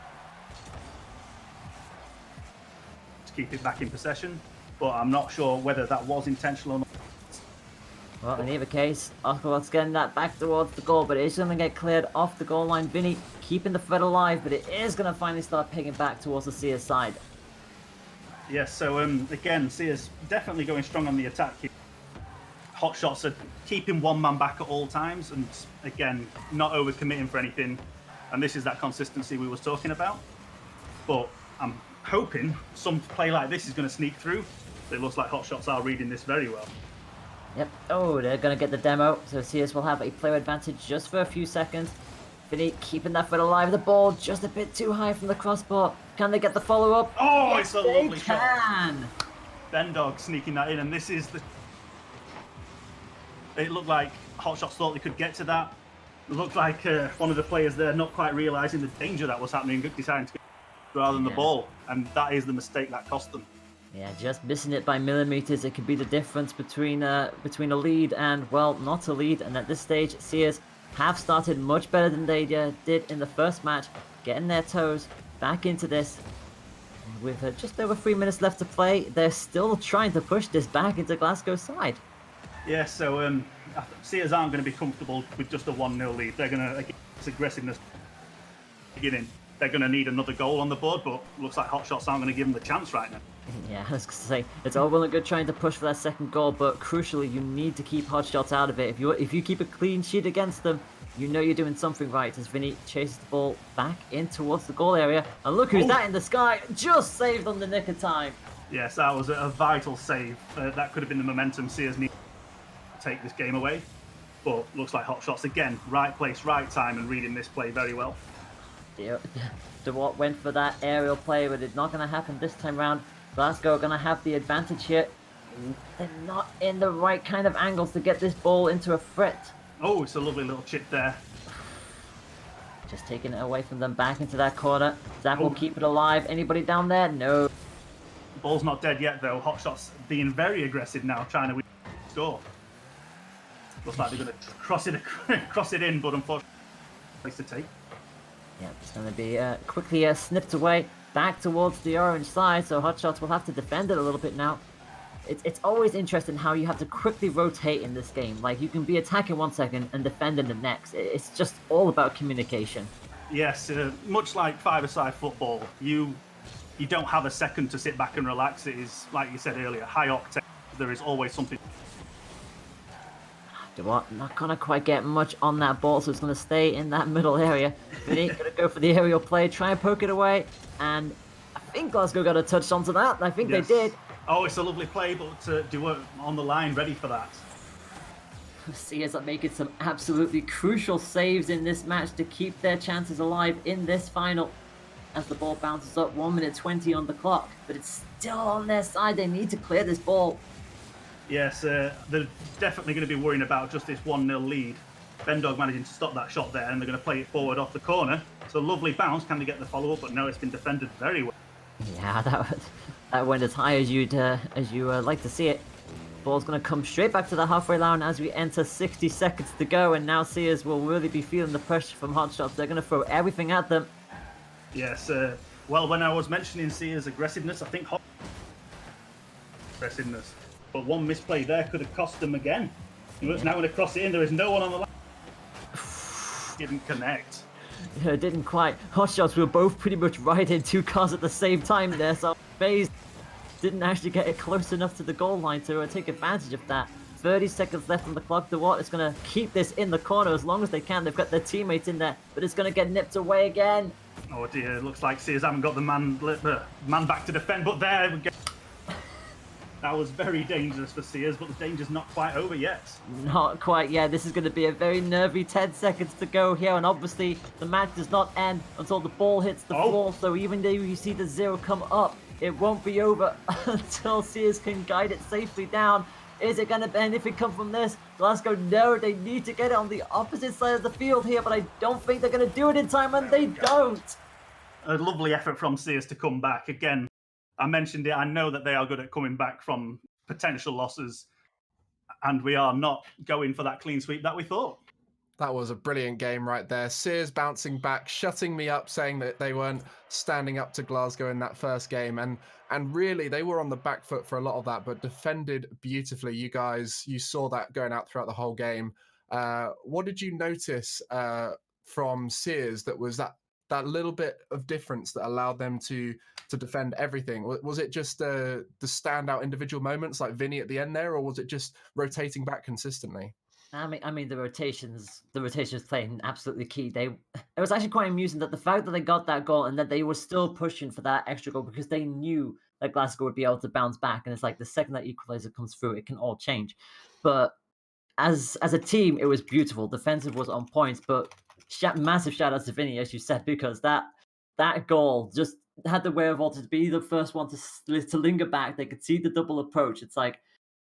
to keep it back in possession, but I'm not sure whether that was intentional or not. Well, in either case, Oscar's getting that back towards the goal, but it's going to get cleared off the goal line. Vinny keeping the threat alive, but it is going to finally start picking back towards the Sears side. Yes, so again, Sears definitely going strong on the attack here. Hot Shots are keeping one man back at all times, and again, not overcommitting for anything. And this is that consistency we was talking about. But I'm hoping some play like this is going to sneak through. It looks like Hot Shots are reading this very well. Yep. Oh, they're going to get the demo. So Sears will have a player advantage just for a few seconds. Vinny keeping that foot alive. The ball just a bit too high from the crossbar. Can they get the follow-up? Oh, yes, it's a lovely shot. Can. Bendog sneaking that in, and this is the... It looked like Hot Shots thought they could get to that. It looked like one of the players there not quite realising the danger that was happening, deciding to get rather than the ball. And that is the mistake that cost them. Yeah, just missing it by millimeters. It could be the difference between a lead and, well, not a lead. And at this stage, Sears have started much better than they did in the first match, getting their toes back into this. With just over 3 minutes left to play, they're still trying to push this back into Glasgow's side. Yeah, so Sears aren't going to be comfortable with just a 1-0 lead. They're going to, again, this aggressiveness beginning. They're going to need another goal on the board, but looks like Hot Shots aren't going to give them the chance right now. Yeah, I was going to say, it's all well and good trying to push for that second goal, but crucially, you need to keep Hot Shots out of it. If you keep a clean sheet against them, you know you're doing something right, as Vinny chases the ball back in towards the goal area. And look who's that in the sky, just saved on the nick of time. Yes, that was a vital save. That could have been the momentum Sears need to take this game away. But looks like Hot Shots again, right place, right time, and reading this play very well. Yeah, DeWalt went for that aerial play, but it's not going to happen this time round. Glasgow are going to have the advantage here. They're not in the right kind of angles to get this ball into a threat. Oh, it's a lovely little chip there. Just taking it away from them back into that corner. Zach will keep it alive. Anybody down there? No. The ball's not dead yet, though. Hot Shots being very aggressive now, trying to score. Looks like they're going to cross it in, but unfortunately, place to take. Yeah, it's going to be quickly snipped away back towards the orange side, so Hot Shots will have to defend it a little bit now. It's always interesting how you have to quickly rotate in this game. Like, you can be attacking 1 second and defending the next. It's just all about communication. Yes, much like five-a-side football, you don't have a second to sit back and relax. It is, like you said earlier, high octane. There is always something. Not gonna quite get much on that ball, so it's gonna stay in that middle area. Vinny gonna go for the aerial play, try and poke it away, and I think Glasgow got a touch onto that. I think they did. Oh, it's a lovely play, but DeWalt on the line, ready for that. Sears are making some absolutely crucial saves in this match to keep their chances alive in this final. As the ball bounces up, 1 minute 20 on the clock, but it's still on their side. They need to clear this ball. Yes, they're definitely going to be worrying about just this 1-0 lead. Bendog managing to stop that shot there, and they're going to play it forward off the corner. It's a lovely bounce. Can they get the follow-up? But no, it's been defended very well. Yeah, that went as high as you like to see it. Ball's going to come straight back to the halfway line as we enter 60 seconds to go, and now Sears will really be feeling the pressure from Hot Shots. They're going to throw everything at them. Yes, well, when I was mentioning Sears' aggressiveness, I think aggressiveness. But one misplay there could have cost them again. He was now going to cross it in. There is no one on the line. Didn't connect. Yeah, it didn't quite. Hot Shots were both pretty much riding two cars at the same time there, so FaZe didn't actually get it close enough to the goal line to take advantage of that. 30 seconds left on the clock. The Watt is going to keep this in the corner as long as they can. They've got their teammates in there, but it's going to get nipped away again. Oh dear, it looks like Seers haven't got the man back to defend, but there we go. That was very dangerous for Seers, but the danger's not quite over yet. Not quite yet. This is going to be a very nervy 10 seconds to go here, and obviously the match does not end until the ball hits the floor, so even though you see the 0 come up, it won't be over until Seers can guide it safely down. Is it going to end if it comes from this? Glasgow, no, they need to get it on the opposite side of the field here, but I don't think they're going to do it in time, and they don't. A lovely effort from Seers to come back. Again, I mentioned it, I know that they are good at coming back from potential losses, and we are not going for that clean sweep that we thought. That was a brilliant game right there. Seers bouncing back, shutting me up, saying that they weren't standing up to Glasgow in that first game. And really, they were on the back foot for a lot of that, but defended beautifully. You guys, you saw that going out throughout the whole game. What did you notice from Seers that was that little bit of difference that allowed them to defend everything? Was it just the standout individual moments like Vinny at the end there, or was it just rotating back consistently? I mean, the rotations playing absolutely key. It was actually quite amusing that the fact that they got that goal and that they were still pushing for that extra goal because they knew that Glasgow would be able to bounce back. And it's like the second that equalizer comes through, it can all change. But as a team, it was beautiful. Defensive was on point, but massive shout outs to Vinny, as you said, because that goal just had the wherewithal to be the first one to linger back. They could see the double approach. It's like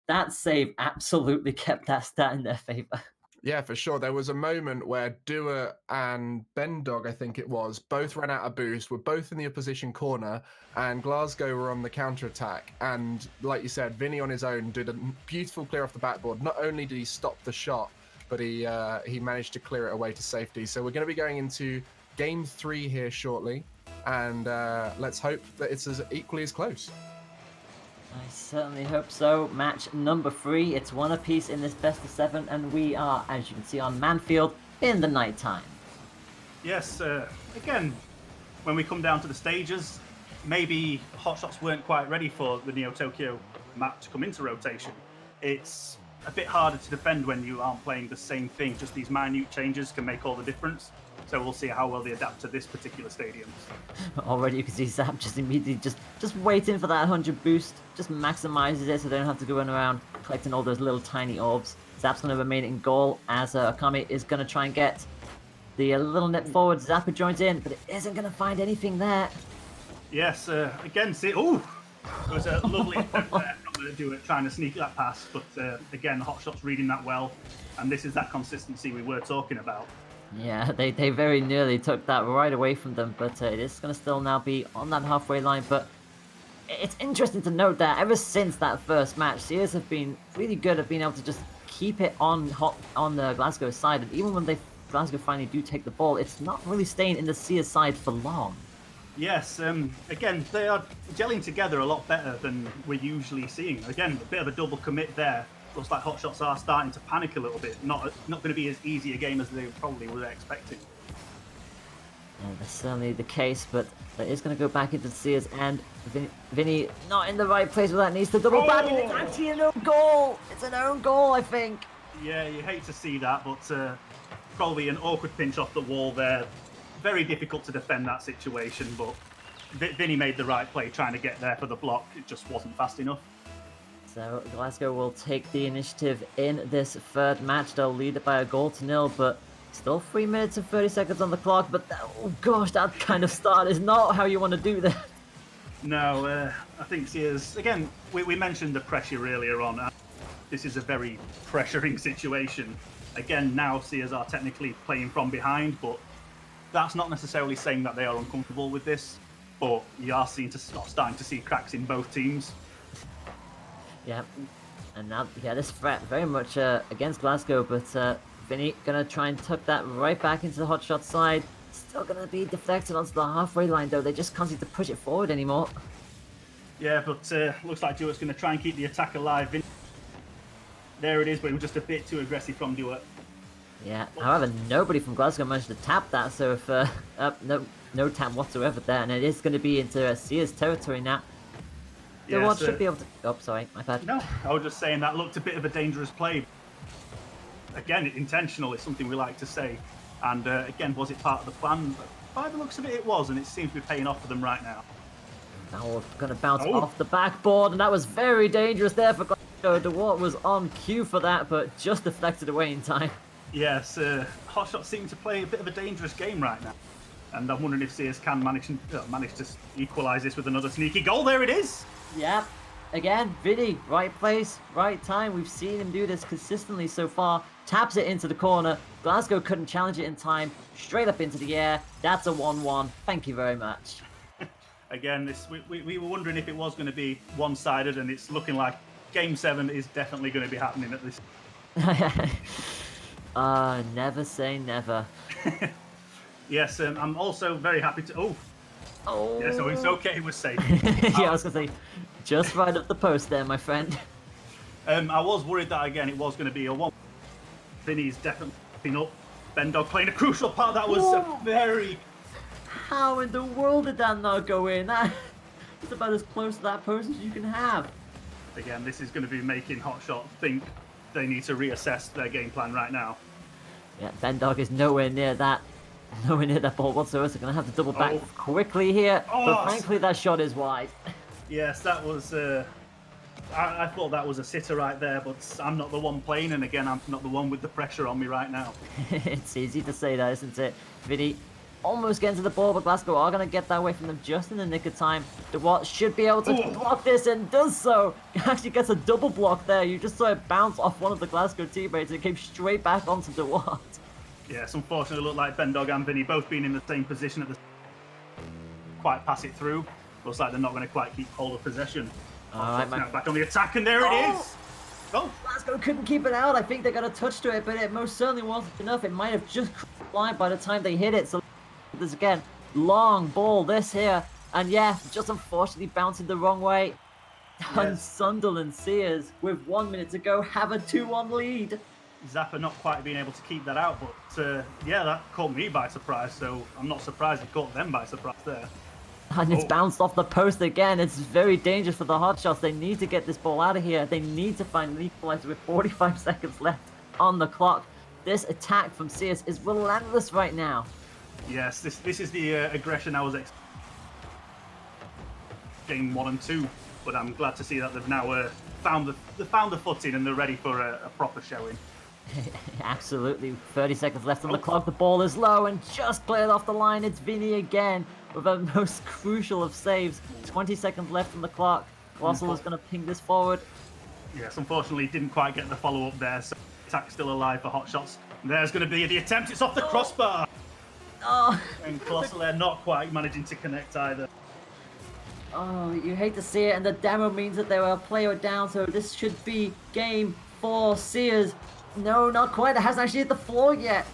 that save absolutely kept that stat in their favor. Yeah, for sure. There was a moment where Dua and Bendog, I think it was, both ran out of boost, were both in the opposition corner, and Glasgow were on the counter-attack. And like you said, Vinny on his own did a beautiful clear off the backboard. Not only did he stop the shot, but he managed to clear it away to safety. So we're going to be going into Game 3 here shortly, and let's hope that it's as equally as close. I certainly hope so. Match number 3. It's one apiece in this best of 7, and we are, as you can see, on Manfield in the night time. Yes, again, when we come down to the stages, maybe Hot Shots weren't quite ready for the Neo Tokyo map to come into rotation. It's a bit harder to defend when you aren't playing the same thing. Just these minute changes can make all the difference. So we'll see how well they adapt to this particular stadium. Already you can see Zap just immediately just waiting for that 100 boost. Just maximizes it so they don't have to go around collecting all those little tiny orbs. Zap's going to remain in goal as Akami is going to try and get the little nip forward. Zappa joins in, but it isn't going to find anything there. Yes, again, see, it was a lovely attempt there from Dua trying to sneak that pass. But again, Hot Shots reading that well. And this is that consistency we were talking about. Yeah, they very nearly took that right away from them, but it is going to still now be on that halfway line. But it's interesting to note that ever since that first match, Seers have been really good at being able to just keep it on the Glasgow side, and even when Glasgow finally do take the ball, it's not really staying in the Seers side for long. Yes, again, they are gelling together a lot better than we're usually seeing. Again, a bit of a double commit there. Looks like Hot Shots are starting to panic a little bit. Not going to be as easy a game as they probably were expecting. Yeah, that's certainly the case, but that is going to go back into Seers, and Vinny not in the right place where that needs to double back, and it's actually an own goal. It's an own goal, I think. Yeah, you hate to see that, but probably an awkward pinch off the wall there. Very difficult to defend that situation, but Vinny made the right play trying to get there for the block. It just wasn't fast enough. So Glasgow will take the initiative in this third match. They'll lead it by a 1-0, but still 3 minutes and 30 seconds on the clock. But oh gosh, that kind of start is not how you want to do that. No, I think Seers, again, we mentioned the pressure earlier on. This is a very pressuring situation. Again, now Seers are technically playing from behind, but that's not necessarily saying that they are uncomfortable with this. But you are starting to see cracks in both teams. Yeah, and now, this threat very much against Glasgow, but Vinny gonna try and tuck that right back into the Hot Shot side. Still gonna be deflected onto the halfway line, though. They just can't seem to push it forward anymore. Yeah, but looks like Duett's going to try and keep the attack alive. There it is, but it was just a bit too aggressive from Duett. Yeah, however, nobody from Glasgow managed to tap that, so if no tap whatsoever there, and it is going to be into Sears territory now. Duett should be able to... Oh, sorry, my bad. No, I was just saying that looked a bit of a dangerous play. Again, intentional is something we like to say. And again, was it part of the plan? By the looks of it, it was, and it seems to be paying off for them right now. Now we're going to bounce off the backboard, and that was very dangerous there for Glasgow. Duett was on cue for that, but just deflected away in time. Yes, Hot Shots seem to play a bit of a dangerous game right now. And I'm wondering if Sears can manage to equalise this with another sneaky goal. There it is! Yep. Again, Vinny, right place, right time. We've seen him do this consistently so far. Taps it into the corner. Glasgow couldn't challenge it in time. Straight up into the air. That's a 1-1. Thank you very much. Again, we were wondering if it was going to be one-sided, and it's looking like Game 7 is definitely going to be happening at this. Never say never. Yes, I'm also very happy to... Oh. Yeah, so it's okay, it was safe. Yeah, I was going to say, just right up the post there, my friend. I was worried that, again, it was going to be a 1. Vinny's definitely been up. Bendog playing a crucial part. That was a very... How in the world did that not go in? It's about as close to that post as you can have. Again, this is going to be making Hot Shot think they need to reassess their game plan right now. Yeah, Bendog is nowhere near that ball whatsoever, so going to have to double back quickly here. But thankfully, that shot is wide. Yes, that was... I thought that was a sitter right there, but I'm not the one playing, and again, I'm not the one with the pressure on me right now. It's easy to say that, isn't it? Vinny almost getting to the ball, but Glasgow are going to get that away from them just in the nick of time. Duett should be able to block this, and does so. Actually gets a double block there. You just saw it bounce off one of the Glasgow teammates and it came straight back onto Duett. Yes, unfortunately, it looked like Bendog and Vinny both being in the same position at the... Quite pass it through. Looks like they're not going to quite keep hold of possession. Alright, now back on the attack, and there it is! Oh! Glasgow couldn't keep it out. I think they got a touch to it, but it most certainly wasn't enough. It might have just crossed the line by the time they hit it. So this again, long ball, this here. And yeah, just unfortunately bouncing the wrong way. Yes. And Sunderland Seers, with 1 minute to go, have a 2-1 lead. Zappa not quite being able to keep that out, but yeah, that caught me by surprise, so I'm not surprised it caught them by surprise there. And it's bounced off the post again. It's very dangerous for the Hot Shots. They need to get this ball out of here. They need to find an equalizer with 45 seconds left on the clock. This attack from Sears is relentless right now. Yes, this is the aggression I was expecting. Game 1 and 2, but I'm glad to see that they've now found the footing and they're ready for a proper showing. Absolutely. 30 seconds left on the clock. The ball is low and just cleared off the line. It's Vinny again with a most crucial of saves. 20 seconds left on the clock. Colossal is going to ping this forward. Yes, unfortunately didn't quite get the follow-up there, so attack's still alive for Hot Shots. And there's going to be the attempt. It's off the crossbar. Oh. And Colossal there not quite managing to connect either. Oh, you hate to see it, and the demo means that they were a player down, so this should be game 4. Sears. No, not quite. It hasn't actually hit the floor yet.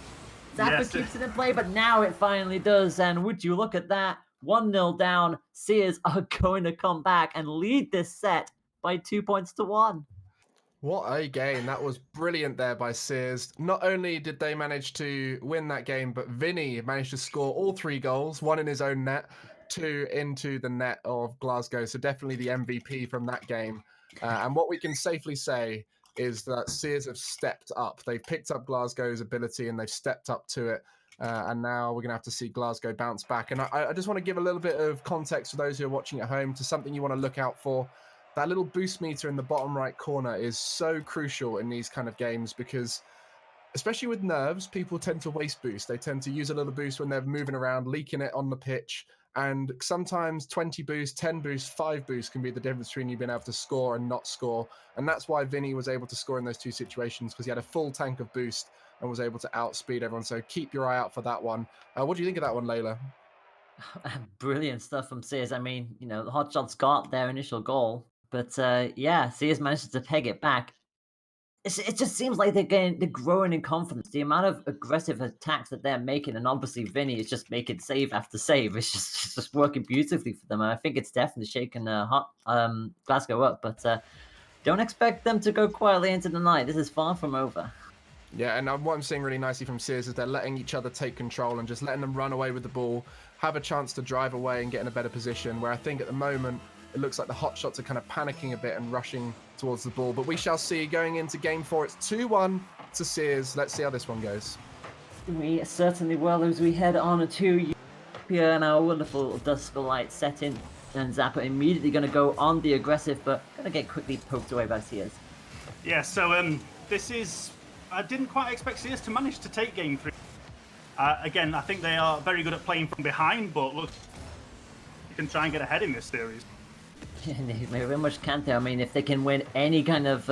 Zappa keeps it in play, but now it finally does. And would you look at that? 1-0 down. Sears are going to come back and lead this set by 2 points to 1. What a game. That was brilliant there by Sears. Not only did they manage to win that game, but Vinny managed to score all 3 goals, 1 in his own net, 2 into the net of Glasgow. So definitely the MVP from that game. And what we can safely say is that Sears have stepped up. They've picked up Glasgow's ability and they've stepped up to it. And now we're going to have to see Glasgow bounce back. And I just want to give a little bit of context for those who are watching at home to something you want to look out for. That little boost meter in the bottom right corner is so crucial in these kind of games because, especially with nerves, people tend to waste boost. They tend to use a little boost when they're moving around, leaking it on the pitch. And sometimes 20 boosts, 10 boosts, 5 boosts can be the difference between you being able to score and not score. And that's why Vinny was able to score in those 2 situations, because he had a full tank of boost and was able to outspeed everyone. So keep your eye out for that one. What do you think of that one, Layla? Brilliant stuff from Sears. I mean, you know, the Hot Shots got their initial goal, but yeah, Sears managed to peg it back. it just seems like they're growing in confidence. The amount of aggressive attacks that they're making, and obviously Vinny is just making save after save. It's just working beautifully for them. And I think it's definitely shaking Glasgow up. But don't expect them to go quietly into the night. This is far from over. Yeah, and what I'm seeing really nicely from Seers is they're letting each other take control and just letting them run away with the ball, have a chance to drive away and get in a better position, where I think at the moment it looks like the Hot Shots are kind of panicking a bit and rushing towards the ball. But we shall see going into Game 4. It's 2-1 to Seers. Let's see how this one goes. We certainly will as we head on to Utopia and our wonderful Dusk Light setting. And Zappa immediately going to go on the aggressive, but going to get quickly poked away by Seers. Yeah, so this is... I didn't quite expect Seers to manage to take Game 3. Again, I think they are very good at playing from behind, but look, you can try and get ahead in this series. They very much can. I mean, if they can win any kind of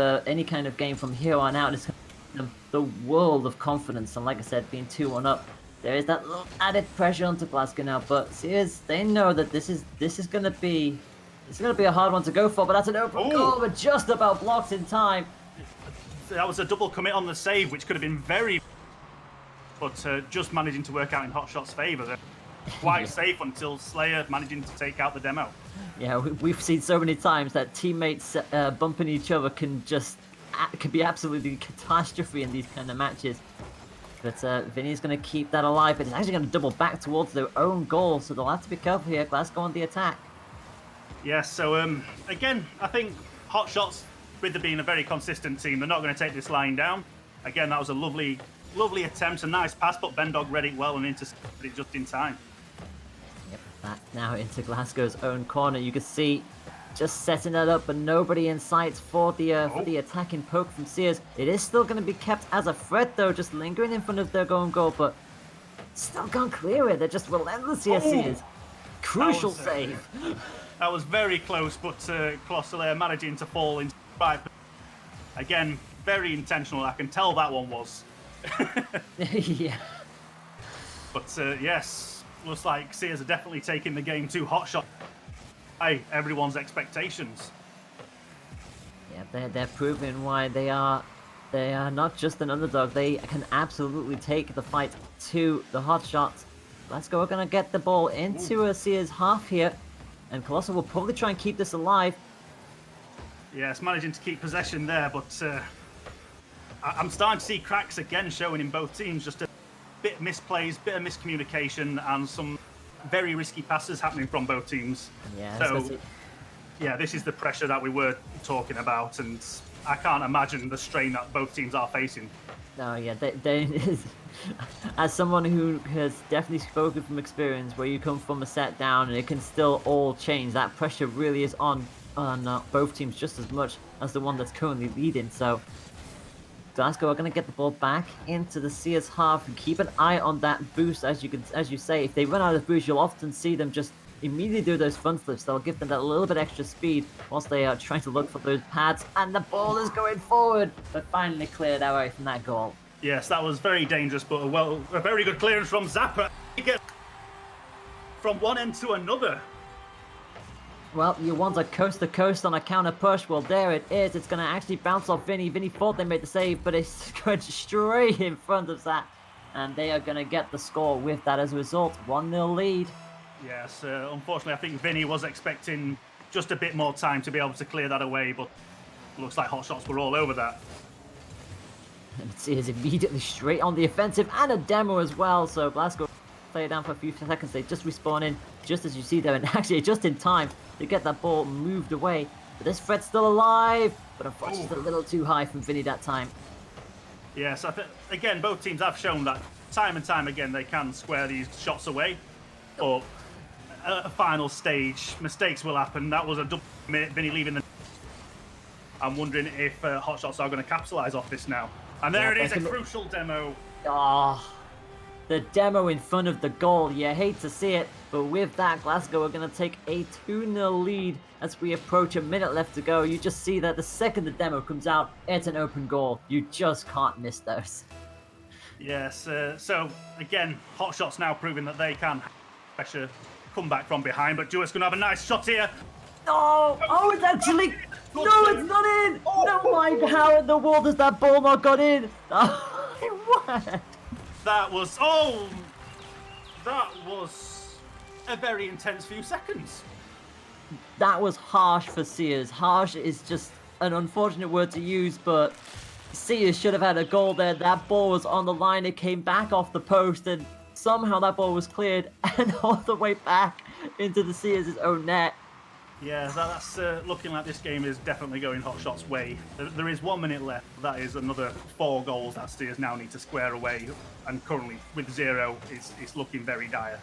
game from here on out, it's going to give them the world of confidence. And like I said, being 2-1 up, there is that little added pressure onto Glasgow now. But Seers, they know that this is going to be a hard one to go for. But that's an open goal, but just about blocked in time. That was a double commit on the save, which could have been very... But just managing to work out in Hot Shots' favour. They're quite safe until Slayer managing to take out the demo. Yeah, we've seen so many times that teammates bumping each other can be absolutely catastrophe in these kind of matches. But Vinny's going to keep that alive, but he's actually going to double back towards their own goal, so they'll have to be careful here. Glasgow on the attack. Yeah, so again, I think Hot Shots, with them being a very consistent team, they're not going to take this line down. Again, that was a lovely attempt, a nice pass, but Bendog read it well and intercepted it just in time. Yep, back now into Glasgow's own corner. You can see just setting that up, but nobody in sight for the attacking poke from Seers. It is still going to be kept as a threat, though, just lingering in front of their own goal, but still can't clear it. They're just relentless here, Seers. Crucial save. That was very close, but Colossal managing to fall into right. Again, very intentional. I can tell that one was. Yeah. But yes, looks like Seers are definitely taking the game to Hot Shot by everyone's expectations. Yeah, they're proving why they are not just an underdog. They can absolutely take the fight to the Hot Shots. Let's go. We're gonna get the ball into a Seers half here, and Colossal will probably try and keep this alive. Yes, managing to keep possession there, but I'm starting to see cracks again showing in both teams. Just a bit of misplays, bit of miscommunication, and some very risky passes happening from both teams. Yeah. So, yeah, this is the pressure that we were talking about, and I can't imagine the strain that both teams are facing. No, yeah, as someone who has definitely spoken from experience, where you come from a set down and it can still all change, that pressure really is on both teams just as much as the one that's currently leading. So Glasgow are going to get the ball back into the Seers half and keep an eye on that boost. As you say, if they run out of boost, you'll often see them just immediately do those front flips. They'll give them that little bit extra speed whilst they are trying to look for those pads, and the ball is going forward, but finally cleared away from that goal. Yes, that was very dangerous, but a very good clearance from Zappa. He gets from one end to another. Well, you want a coast-to-coast on a counter push. Well, there it is. It's going to actually bounce off Vinny. Vinny thought they made the save, but it's going straight in front of Zap. And they are going to get the score with that as a result. 1-0 lead. Yes, unfortunately, I think Vinny was expecting just a bit more time to be able to clear that away, but looks like Hot Shots were all over that. And it is immediately straight on the offensive, and a demo as well. So Glasgow play it down for a few seconds. They just respawn in, just as you see there, and actually just in time to get that ball moved away. But this threat's still alive, but unfortunately it's a little too high from Vinny that time. Yes, I think, again, both teams have shown that time and time again they can square these shots away. But at a final stage, mistakes will happen. That was a double commit, Vinny leaving the... I'm wondering if Hot Shots are going to capitalise off this now. And there it is, a crucial demo. The demo in front of the goal. You hate to see it, but with that, Glasgow are going to take a 2-0 lead as we approach a minute left to go. You just see that the second the demo comes out, it's an open goal. You just can't miss those. Yes, so again, Hot Shots now proving that they can pressure, come back from behind, but Dewart's going to have a nice shot here. Oh, it's actually... No, it's not in! Oh my, how in the world has that ball not got in? What? That was a very intense few seconds. That was harsh for Seers. Harsh is just an unfortunate word to use, but Seers should have had a goal there. That ball was on the line, it came back off the post, and somehow that ball was cleared and all the way back into the Seers' own net. Yeah, that's looking like this game is definitely going Hot Shots' way. There is 1 minute left. That is another 4 goals that Seers now need to square away. And currently, with 0, it's looking very dire.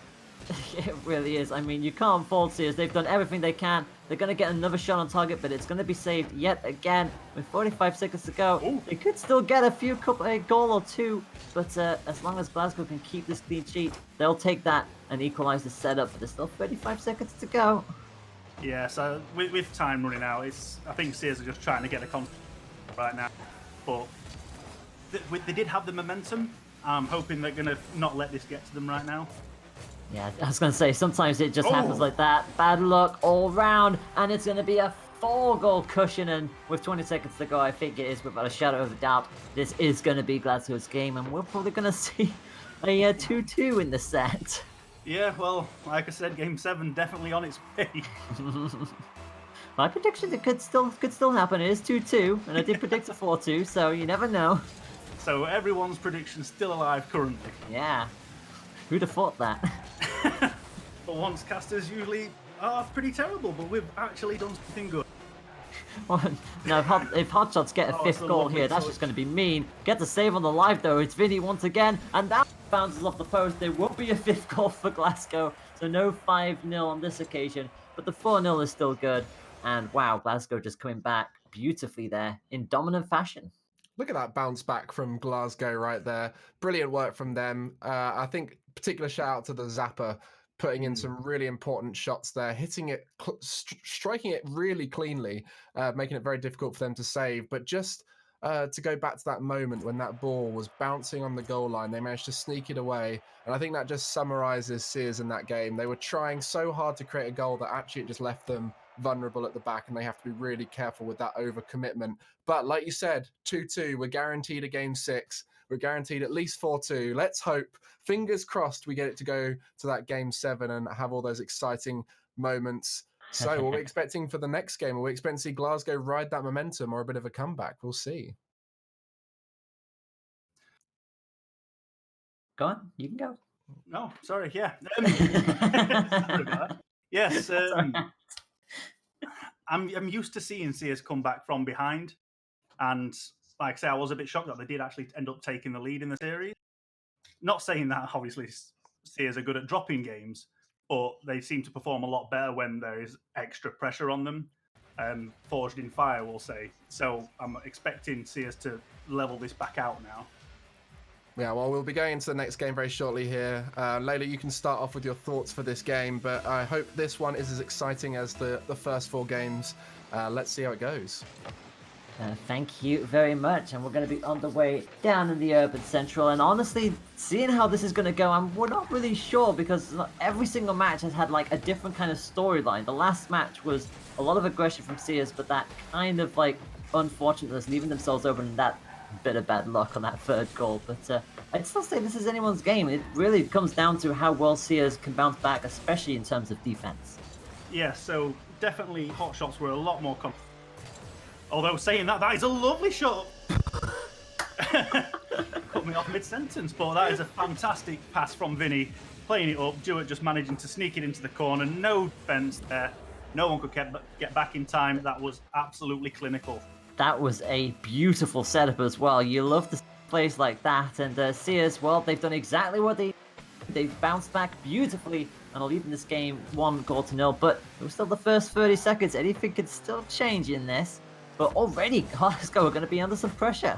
It really is. I mean, you can't fault Seers. They've done everything they can. They're going to get another shot on target, but it's going to be saved yet again with 45 seconds to go. Ooh. They could still get a goal or two, but as long as Glasgow can keep this clean sheet, they'll take that and equalise the setup. But there's still 35 seconds to go. Yeah, so with time running out, I think Seers are just trying to get a contact right now. But they did have the momentum. I'm hoping they're going to not let this get to them right now. Yeah, I was going to say, sometimes it just happens like that. Bad luck all round, and it's going to be a 4-goal cushion, and with 20 seconds to go, I think it is, without a shadow of a doubt, this is going to be Glasgow's game, and we're probably going to see a 2-2 in the set. Yeah, well, like I said, Game 7 definitely on its way. My prediction, it could still happen. It is 2-2, and I did predict a 4-2, so you never know. So everyone's prediction's still alive currently. Yeah. Who'd have thought that? But once casters usually are pretty terrible, but we've actually done something good. Well, no, if Hot Shots get a 5th goal here, that's just going to be mean. Get the save on the live, though. It's Vinny once again, and that bounces off the post. There will be a 5th goal for Glasgow, so no 5-0 on this occasion, but the 4-0 is still good. And wow, Glasgow just coming back beautifully there in dominant fashion. Look at that bounce back from Glasgow right there. Brilliant work from them. I think particular shout out to the Zapper, putting in some really important shots there, hitting it, striking it really cleanly, making it very difficult for them to save. But just to go back to that moment when that ball was bouncing on the goal line, they managed to sneak it away. And I think that just summarises Seers in that game. They were trying so hard to create a goal that actually it just left them vulnerable at the back, and they have to be really careful with that overcommitment. But like you said, 2-2, we're guaranteed a game 6. We're guaranteed at least 4-2. Let's hope, fingers crossed, we get it to go to that game 7 and have all those exciting moments. So what are we expecting for the next game? Are we expecting to see Glasgow ride that momentum or a bit of a comeback? We'll see. Go on, you can go. No, sorry, yeah. Sorry about that. Yes, I'm used to seeing Seers come back from behind, and like I say, I was a bit shocked that they did actually end up taking the lead in the series. Not saying that obviously Seers are good at dropping games, but they seem to perform a lot better when there is extra pressure on them. Forged in fire, we'll say. So I'm expecting Seers to level this back out now. Yeah, well, we'll be going into the next game very shortly here. Layla, you can start off with your thoughts for this game, but I hope this one is as exciting as the first 4 games. Let's see how it goes. Thank you very much, and we're going to be on the way down in the Urban Central, and honestly, seeing how this is going to go, we're not really sure, because every single match has had like a different kind of storyline. The last match was a lot of aggression from Seers, but that kind of like unfortunateness, leaving themselves open, and that bit of bad luck on that 3rd goal. But I'd still say this is anyone's game. It really comes down to how well Seers can bounce back, especially in terms of defense. Yeah, so definitely Hot Shots were a lot more although saying that is a lovely shot. Cut me off mid-sentence, but that is a fantastic pass from Vinny. Playing it up, Jewett just managing to sneak it into the corner. No defence there. No one could get back in time. That was absolutely clinical. That was a beautiful setup as well. You love to see plays like that, and Seers, well, they've done exactly what they've bounced back beautifully and are leading this game 1-0, but it was still the first 30 seconds. Anything could still change in this. But already Glasgow are going to be under some pressure.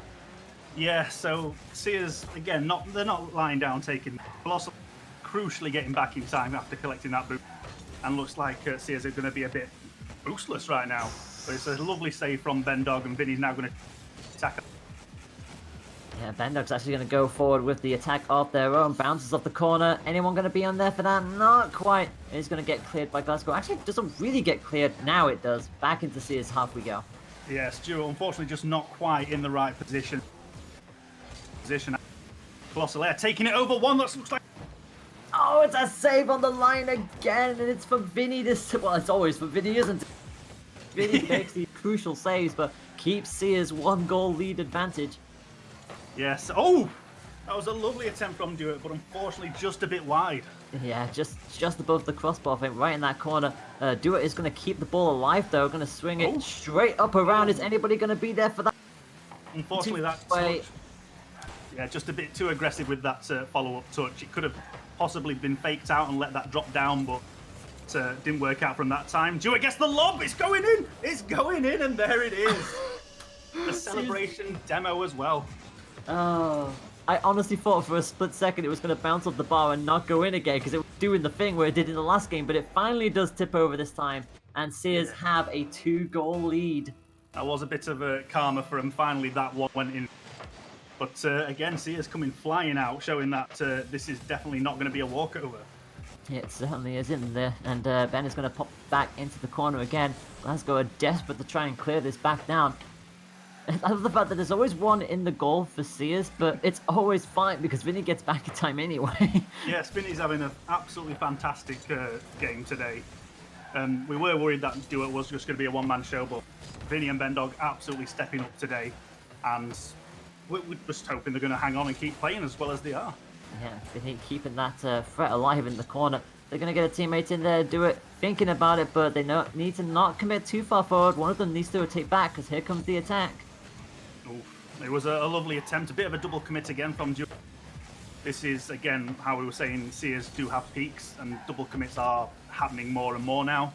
Yeah, so Seers, again, they're not lying down taking, but also crucially getting back in time after collecting that boost. And looks like Seers are going to be a bit boostless right now. But it's a lovely save from Bendog, and Vinny's now going to attack. Yeah, Bendog's actually going to go forward with the attack of their own. Bounces off the corner. Anyone going to be on there for that? Not quite. It's going to get cleared by Glasgow. Actually, it doesn't really get cleared. Now it does. Back into Seers half we go. Yeah, Stuart, unfortunately, just not quite in the right position. Colossal Air taking it over one. That looks like. Oh, it's a save on the line again, and it's for Vinny this. Well, it's always for Vinny, isn't it? Vinny makes these crucial saves, but keeps Sears 1-goal lead advantage. Yes. Oh, that was a lovely attempt from Dewitt, but unfortunately just a bit wide. Yeah, just above the crossbar, I think, right in that corner. Dewitt is going to keep the ball alive, though. Going to swing it straight up around. Is anybody going to be there for that? Unfortunately, that touch. Yeah, just a bit too aggressive with that follow-up touch. It could have possibly been faked out and let that drop down, but didn't work out from that time. Dewitt gets the lob. It's going in. It's going in, and there it is. The celebration demo as well. Oh, I honestly thought for a split second it was going to bounce off the bar and not go in again because it was doing the thing where it did in the last game, but it finally does tip over this time, and Sears have a 2-goal lead. That was a bit of a karma for him. Finally, that one went in. But again, Sears coming flying out, showing that this is definitely not going to be a walkover. Yeah, it certainly is in there, and Ben is going to pop back into the corner again. Glasgow are desperate to try and clear this back down. I love the fact that there's always one in the goal for Sears, but it's always fine because Vinny gets back in time anyway. Yes, Vinny's having an absolutely fantastic game today. We were worried that Dewitt was just going to be a one-man show, but Vinny and Bendog absolutely stepping up today, and we're just hoping they're going to hang on and keep playing as well as they are. Yeah, Vinny keeping that threat alive in the corner. They're going to get a teammate in there, do it, thinking about it, but they need to not commit too far forward. One of them needs to rotate back because here comes the attack. It was a lovely attempt, a bit of a double commit again from Dewitt. This is, again, how we were saying, Sears do have peaks, and double commits are happening more and more now.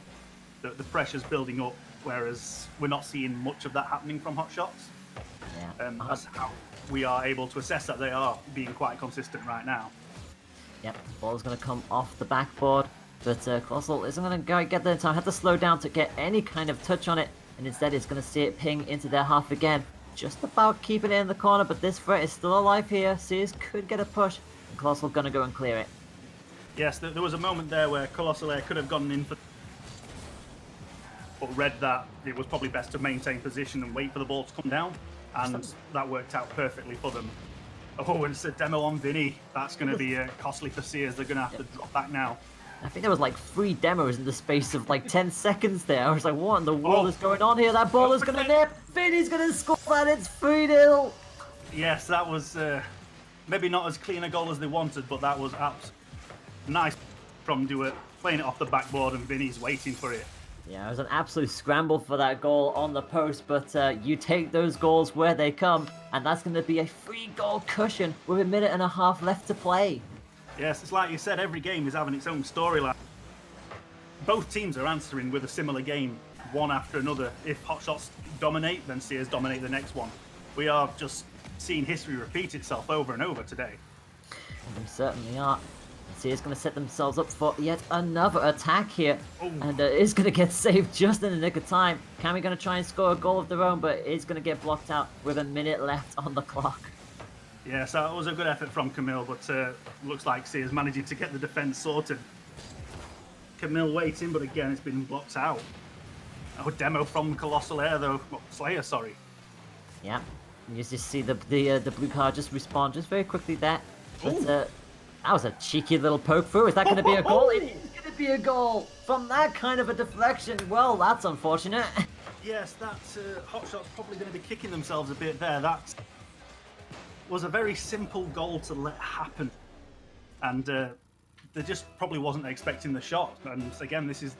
The pressure's building up, whereas we're not seeing much of that happening from Hot Shots. Yeah. That's how we are able to assess that they are being quite consistent right now. Yep, the ball is going to come off the backboard, but Colossal isn't going to get there in time. Had to slow down to get any kind of touch on it, and instead it's going to see it ping into their half again. Just about keeping it in the corner, but this threat is still alive here. Sears could get a push, and Colossal going to go and clear it. Yes, there was a moment there where Colossal Air could have gone in for, but read that it was probably best to maintain position and wait for the ball to come down, and that worked out perfectly for them. Oh, and it's a demo on Vinny. That's going to be costly for Sears. They're going to have to drop back now. I think there was like 3 demos in the space of like 10 seconds there. I was like, what in the world is going on here? That ball is going to nip. Vinny's going to score that. It's 3-0. Yes, that was maybe not as clean a goal as they wanted, but that was absolutely nice from Dewitt, playing it off the backboard, and Vinny's waiting for it. Yeah, it was an absolute scramble for that goal on the post, but you take those goals where they come, and that's going to be a 3-goal cushion with a minute and a half left to play. Yes, it's like you said, every game is having its own storyline. Both teams are answering with a similar game, one after another. If Hot Shots dominate, then Sears dominate the next one. We are just seeing history repeat itself over and over today. And they certainly are. Sears going to set themselves up for yet another attack here. And is going to get saved just in the nick of time. Cammy going to try and score a goal of their own, but it's going to get blocked out with a minute left on the clock. Yes, that was a good effort from Camille, but looks like Sears managing to get the defence sorted. Camille waiting, but again, it's been blocked out. Oh, demo from Colossal Air, though. Well, Slayer, sorry. Yeah, you just see the blue card just respawn just very quickly there. But that was a cheeky little poke through. Is that going to be a goal? It is going to be a goal from that kind of a deflection. Well, that's unfortunate. Yes, that's Hot Shots probably going to be kicking themselves a bit there. That was a very simple goal to let happen, and they just probably wasn't expecting the shot. And again, this is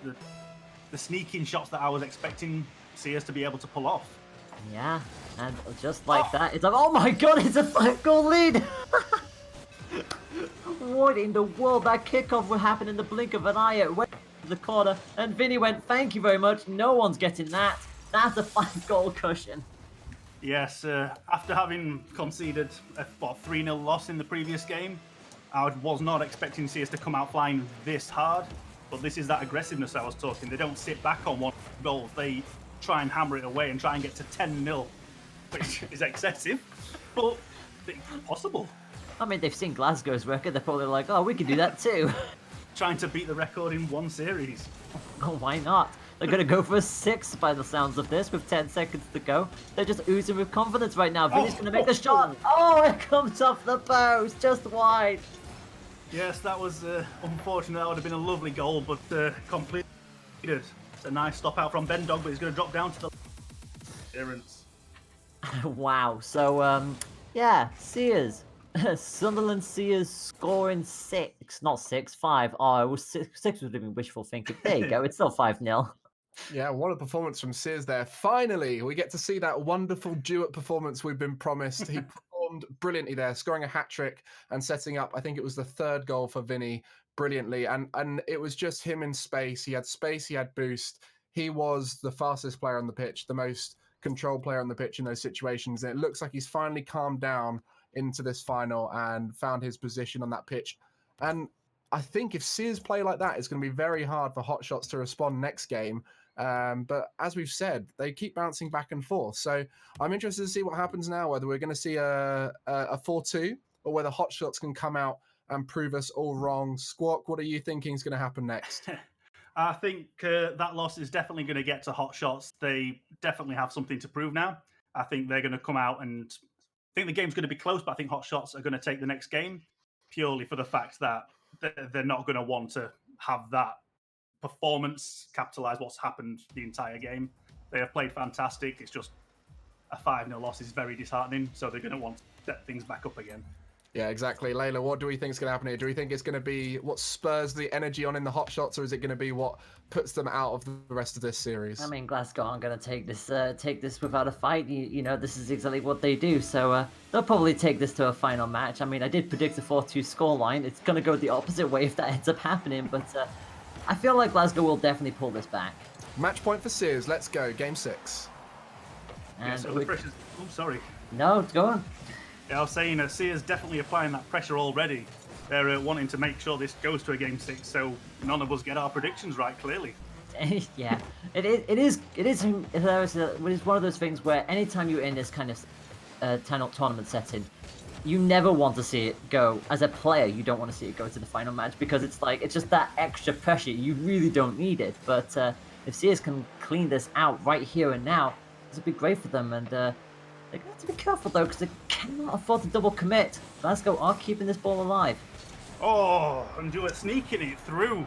the sneaking shots that I was expecting Sears to be able to pull off. Yeah, and just like that, it's like, oh my god, it's a 5-goal lead! What in the world? That kickoff would happen in the blink of an eye. It went to the corner, and Vinny went, thank you very much, no one's getting that. That's a 5-goal cushion. Yes, after having conceded a 3-0 loss in the previous game, I was not expecting Sears to come out flying this hard, but this is that aggressiveness I was talking. They don't sit back on 1 goal. They try and hammer it away and try and get to 10-0, which is excessive, but it's possible. I mean, they've seen Glasgow's record. They're probably like, oh, we can do that too. Trying to beat the record in 1 series. Oh, why not? They're going to go for a 6 by the sounds of this with 10 seconds to go. They're just oozing with confidence right now. Vinny's going to make the shot. Oh, it comes off the post, just wide. Yes, that was unfortunate. That would have been a lovely goal, but completed. It's a nice stop out from Bendog, but he's going to drop down to the clearance. Wow. So, yeah, Seers. Sunderland Seers scoring 6. Not 6, 5. Oh, it was 6 would have been wishful thinking. There you go. It's still 5-0. Yeah, what a performance from Sears there. Finally, we get to see that wonderful duet performance we've been promised. He performed brilliantly there, scoring a hat-trick and setting up, I think it was the 3rd goal for Vinny, brilliantly. And it was just him in space. He had space, he had boost. He was the fastest player on the pitch, the most controlled player on the pitch in those situations. And it looks like he's finally calmed down into this final and found his position on that pitch. And I think if Sears play like that, it's going to be very hard for Hot Shots to respond next game. But as we've said, they keep bouncing back and forth. So I'm interested to see what happens now, whether we're going to see a 4-2 or whether Hot Shots can come out and prove us all wrong. Squawk, what are you thinking is going to happen next? I think that loss is definitely going to get to Hot Shots. They definitely have something to prove now. I think they're going to come out and I think the game's going to be close, but I think Hot Shots are going to take the next game purely for the fact that they're not going to want to have that performance capitalise what's happened the entire game. They have played fantastic. It's just a 5-0 loss is very disheartening, so they're going to want to set things back up again. Yeah, exactly. Layla, what do we think is going to happen here? Do we think it's going to be what spurs the energy on in the Hot Shots, or is it going to be what puts them out of the rest of this series? I mean, Glasgow aren't going to take this without a fight. You know, this is exactly what they do. So they'll probably take this to a final match. I mean, I did predict a 4-2 scoreline. It's going to go the opposite way if that ends up happening. But I feel like Glasgow will definitely pull this back. Match point for Sears. Let's go. Game 6. And yeah, so the pressure's... Oh, sorry. No, go on. Yeah, I was saying Sears definitely applying that pressure already. They're wanting to make sure this goes to a game 6, so none of us get our predictions right, clearly. Yeah, it is hilarious. It's one of those things where anytime you're in this kind of tournament setting, you never want to see it go. As a player, you don't want to see it go to the final match because it's just that extra pressure. You really don't need it. But if Sears can clean this out right here and now, this would be great for them. And they're going to have to be careful though, because they cannot afford to double commit. Glasgow are keeping this ball alive. Oh, and do it sneaking it through.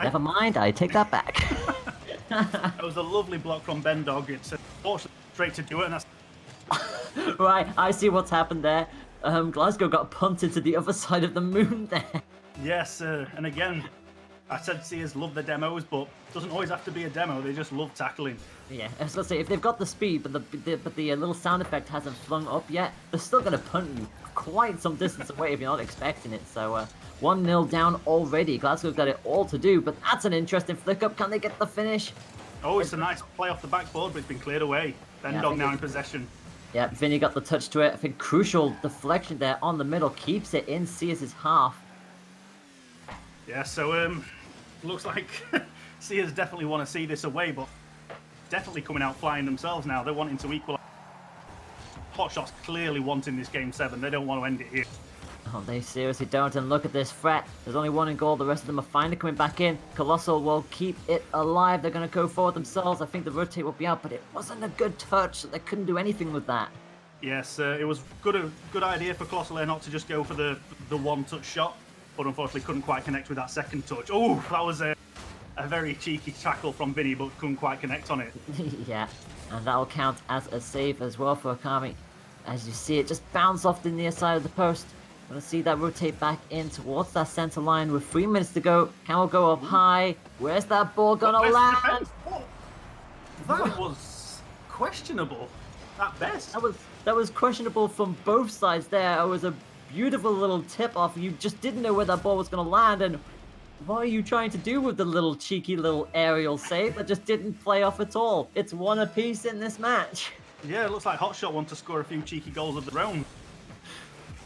Never mind, I take that back. That was a lovely block from Bendog. It's straight to do it, and that's Right, I see what's happened there. Glasgow got punted to the other side of the moon there. yes. And again, I said Sears love the demos, but it doesn't always have to be a demo. They just love tackling. Yeah, I was gonna say if they've got the speed, but the little sound effect hasn't flung up yet, they're still gonna punt you quite some distance away if you're not expecting it. So 1-0 down already. Glasgow's got it all to do, but that's an interesting flick up. Can they get the finish? Oh, it's a nice play off the backboard, but it's been cleared away. Bendog now in possession. Yeah, Vinny got the touch to it. I think crucial deflection there on the middle keeps it in Sears' half. Yeah, so looks like Sears definitely want to see this away, but definitely coming out flying themselves now. They're wanting to equal. Hot Shots clearly wanting this game 7. They don't want to end it here. Oh, they seriously don't. And look at this threat. There's only one in goal. The rest of them are finally coming back in. Colossal will keep it alive. They're going to go forward themselves. I think the rotate will be out, but it wasn't a good touch. So they couldn't do anything with that. Yes, it was good idea for Colossal not to just go for the one-touch shot, but unfortunately couldn't quite connect with that second touch. Oh, that was a very cheeky tackle from Vinny, but couldn't quite connect on it. Yeah, and that will count as a save as well for Akami. As you see, it just bounced off the near side of the post. We'll see that rotate back in towards that centre line with 3 minutes to go. Can we go up high? Where's that ball gonna land? That was questionable at best. That was questionable from both sides there. It was a beautiful little tip-off. You just didn't know where that ball was gonna land, and what are you trying to do with the little cheeky little aerial save that just didn't play off at all? It's one apiece in this match. Yeah, it looks like Hot Shot want to score a few cheeky goals of their own.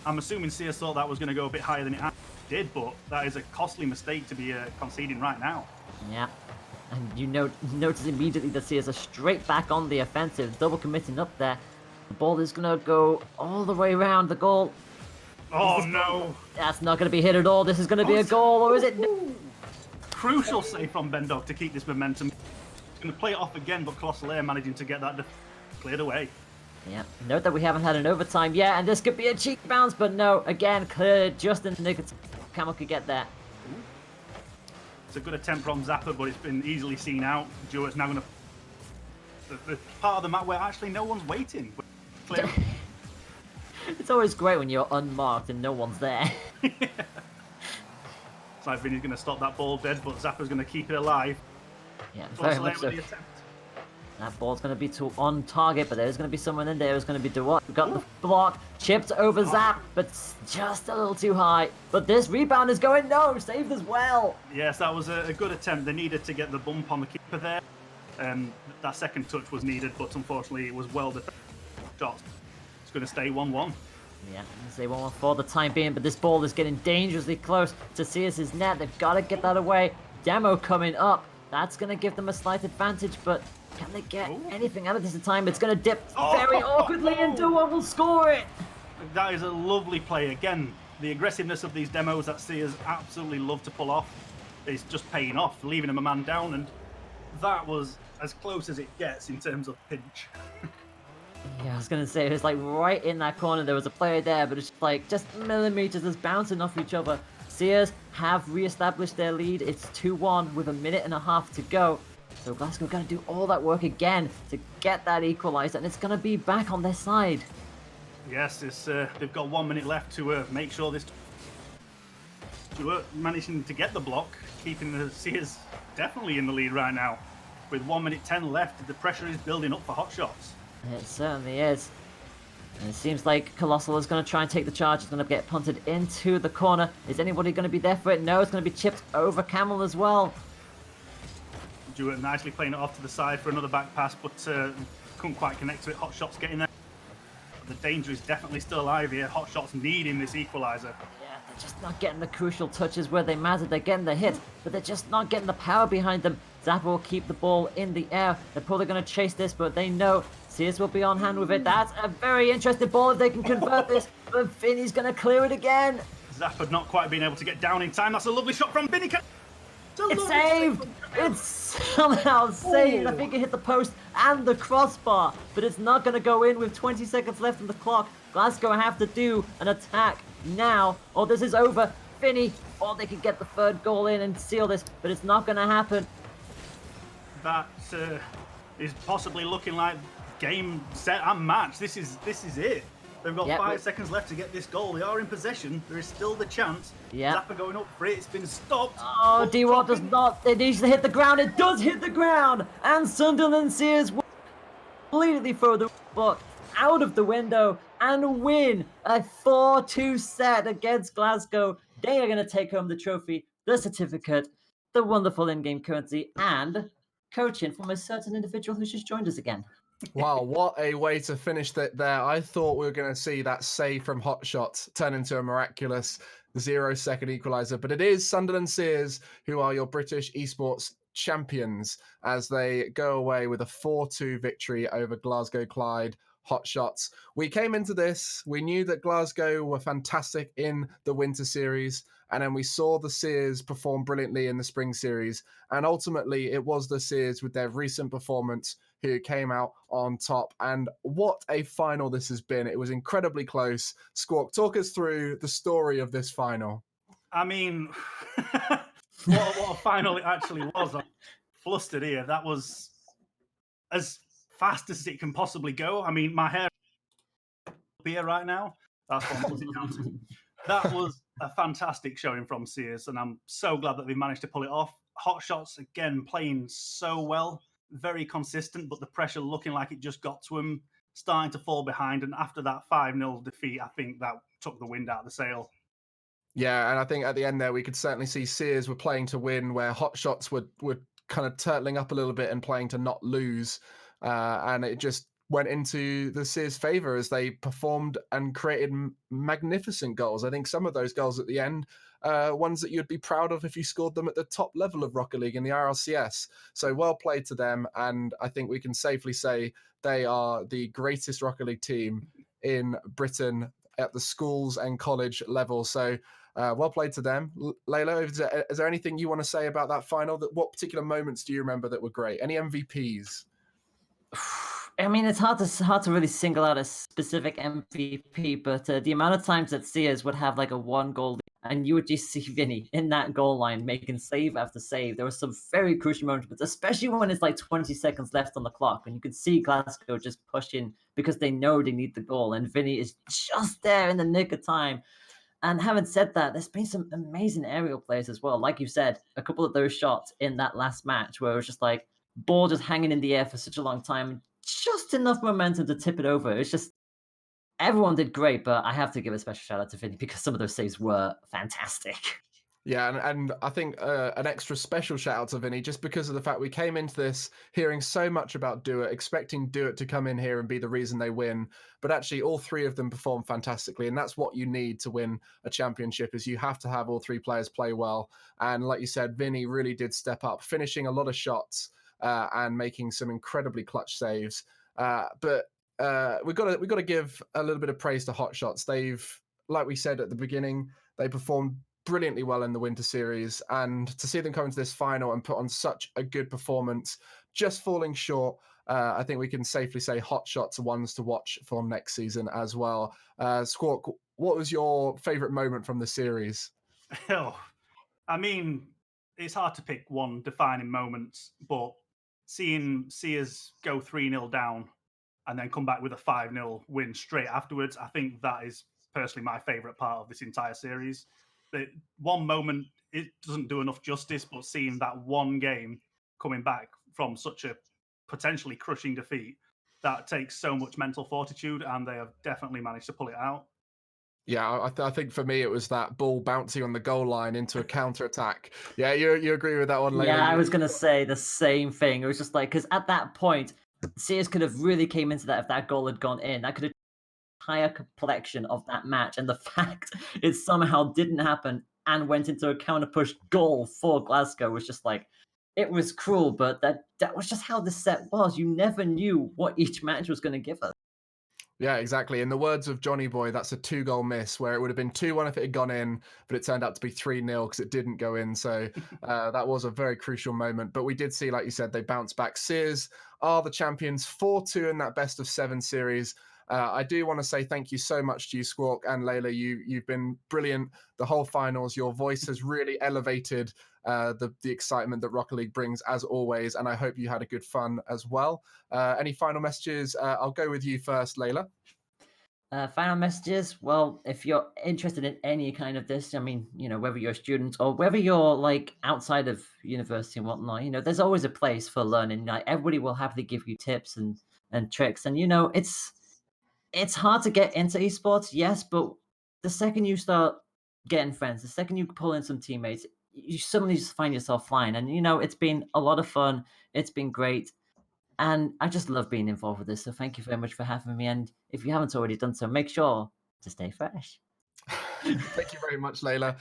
I'm assuming Sears thought that was going to go a bit higher than it did, but that is a costly mistake to be conceding right now. Yeah, and you notice immediately that Sears are straight back on the offensive, double committing up there. The ball is going to go all the way around the goal. Oh no! That's not going to be hit at all. This is going to be a goal, or is it? Crucial save from Bendog to keep this momentum. Going to play it off again, but Colossal Air managing to get that cleared away. Yeah, note that we haven't had an overtime yet, and this could be a cheek bounce, but no, again, cleared just in the nick of time. Camel could get there. It's a good attempt from Zappa, but it's been easily seen out. Duett's now going to... The part of the map where actually no one's waiting. Clear. It's always great when you're unmarked and no one's there. It's like Vinny's going to stop that ball dead, but Zappa's going to keep it alive. Yeah, very Colossal much Air so. with the attempt. That ball's going to be on target, but there's going to be someone in there who's going to be Duett. We've got the block, chipped over Zap, but just a little too high. But this rebound is going, no, saved as well. Yes, that was a good attempt. They needed to get the bump on the keeper there. That second touch was needed, but unfortunately it was well defended. Shots. It's going to stay 1-1. Yeah, stay 1-1 for the time being, but this ball is getting dangerously close to Sears' net. They've got to get that away. Demo coming up. That's going to give them a slight advantage, but can they get anything out of this in time? It's going to dip very awkwardly, and Duett will score it. That is a lovely play. Again, the aggressiveness of these demos that Sears absolutely love to pull off is just paying off, leaving him a man down, and that was as close as it gets in terms of pinch. Yeah, I was going to say, it was like right in that corner. There was a player there, but it's like just millimeters just bouncing off each other. Sears have re-established their lead. It's 2-1 with 1.5 minutes to go. So Glasgow got to do all that work again to get that equaliser, and it's going to be back on their side. Yes, they've got 1 minute left to make sure this... Duett managing to get the block, keeping the Sears definitely in the lead right now. With 1 minute 10 left, the pressure is building up for Hot Shots. It certainly is. And it seems like Colossal is going to try and take the charge. It's going to get punted into the corner. Is anybody going to be there for it? No, it's going to be chipped over Camel as well. Duett nicely playing it off to the side for another back pass, but couldn't quite connect to it. Hot Shots getting there. The danger is definitely still alive here. Hot Shots needing this equaliser. Yeah, they're just not getting the crucial touches where they matter. They're getting the hit, but they're just not getting the power behind them. Zappa will keep the ball in the air. They're probably going to chase this, but they know Sears will be on hand with it. That's a very interesting ball if they can convert this, but Vinny's going to clear it again. Zappa not quite being able to get down in time. That's a lovely shot from Vinny. It's saved! It's somehow saved. I think it hit the post and the crossbar, but it's not going to go in with 20 seconds left on the clock. Glasgow have to do an attack now, or this is over. Vinny, or they could get the third goal in and seal this, but it's not going to happen. That is possibly looking like game, set, and match. This is it. They've got 5 seconds left to get this goal. They are in possession. There is still the chance. Yeah. Zappa going up for it. It's been stopped. Oh, D-Watt does not. It needs to hit the ground. It does hit the ground. And Sunderland Seers will completely throw the book out of the window and win a 4-2 set against Glasgow. They are going to take home the trophy, the certificate, the wonderful in-game currency, and coaching from a certain individual who's just joined us again. Wow, what a way to finish that there. I thought we were going to see that save from Hot Shots turn into a miraculous 0-second equaliser, but it is Sunderland Seers who are your British Esports champions as they go away with a 4-2 victory over Glasgow Clyde Hot Shots. We came into this, we knew that Glasgow were fantastic in the Winter Series, and then we saw the Seers perform brilliantly in the Spring Series, and ultimately it was the Seers with their recent performance who came out on top. And what a final this has been. It was incredibly close. Squawk, talk us through the story of this final. I mean, what a final it actually was. I'm flustered here. That was as fast as it can possibly go. I mean, my hair up here right now. That's what I'm looking down to. That was a fantastic showing from Sears, and I'm so glad that they managed to pull it off. Hot Shots, again, playing so well. Very consistent, but the pressure looking like it just got to him, starting to fall behind. And after that 5-0 defeat, I think that took the wind out of the sail. Yeah, and I think at the end there, we could certainly see Sears were playing to win, where Hot Shots were kind of turtling up a little bit and playing to not lose. And it just went into the Sears' favour as they performed and created magnificent goals. I think some of those goals at the end, ones that you'd be proud of if you scored them at the top level of Rocket League in the RLCS. So well played to them, and I think we can safely say they are the greatest Rocket League team in Britain at the schools and college level. So well played to them. Layla, is there anything you want to say about that final? What particular moments do you remember that were great? Any MVPs? I mean, it's hard to really single out a specific MVP, but the amount of times that Sears would have like a 1-goal lead, and you would just see Vinny in that goal line making save after save. There were some very crucial moments, especially when it's like 20 seconds left on the clock, and you could see Glasgow just pushing because they know they need the goal, and Vinny is just there in the nick of time. And having said that, there's been some amazing aerial plays as well. Like you said, a couple of those shots in that last match where it was just like ball just hanging in the air for such a long time, just enough momentum to tip it over. It's just everyone did great, but I have to give a special shout out to Vinny because some of those saves were fantastic. Yeah, and I think an extra special shout out to Vinny just because of the fact we came into this hearing so much about Duet, expecting Duet to come in here and be the reason they win, but actually all three of them performed fantastically, and that's what you need to win a championship is you have to have all three players play well. And like you said, Vinny really did step up, finishing a lot of shots and making some incredibly clutch saves. But we've got to give a little bit of praise to Hot Shots. They've, like we said at the beginning, they performed brilliantly well in the Winter Series, and to see them come into this final and put on such a good performance, just falling short, I think we can safely say Hot Shots are ones to watch for next season as well. Squawk, what was your favourite moment from the series? Oh, I mean, it's hard to pick one defining moment, but seeing Sears go 3-0 down and then come back with a 5-0 win straight afterwards, I think that is personally my favourite part of this entire series. The one moment, it doesn't do enough justice, but seeing that one game coming back from such a potentially crushing defeat, that takes so much mental fortitude, and they have definitely managed to pull it out. Yeah, I think for me it was that ball bouncing on the goal line into a counter attack. Yeah, you agree with that one, Layla? Yeah, I was gonna say the same thing. It was just like because at that point, Sears could have really came into that if that goal had gone in. That could have entire complexion of that match, and the fact it somehow didn't happen and went into a counter push goal for Glasgow was just like it was cruel, but that was just how the set was. You never knew what each match was going to give us. Yeah, exactly. In the words of Johnny Boy, that's a 2-goal miss where it would have been 2-1 if it had gone in, but it turned out to be 3-0 because it didn't go in. So that was a very crucial moment. But we did see, like you said, they bounced back. Sears are the champions, 4-2 in that best of 7 series. I do want to say thank you so much to you, Squawk and Layla. You've been brilliant the whole finals. Your voice has really elevated the excitement that Rocket League brings, as always, and I hope you had a good fun as well. Any final messages? I'll go with you first, Layla. Final messages. Well, if you're interested in any kind of this, I mean, whether you're a student or whether you're like outside of university and whatnot, there's always a place for learning. Like everybody will happily give you tips and tricks, and it's hard to get into esports, yes, but the second you start getting friends, the second you pull in some teammates, you suddenly just find yourself flying. And it's been a lot of fun. It's been great. And I just love being involved with this. So thank you very much for having me. And if you haven't already done so, make sure to stay fresh. Thank you very much, Layla.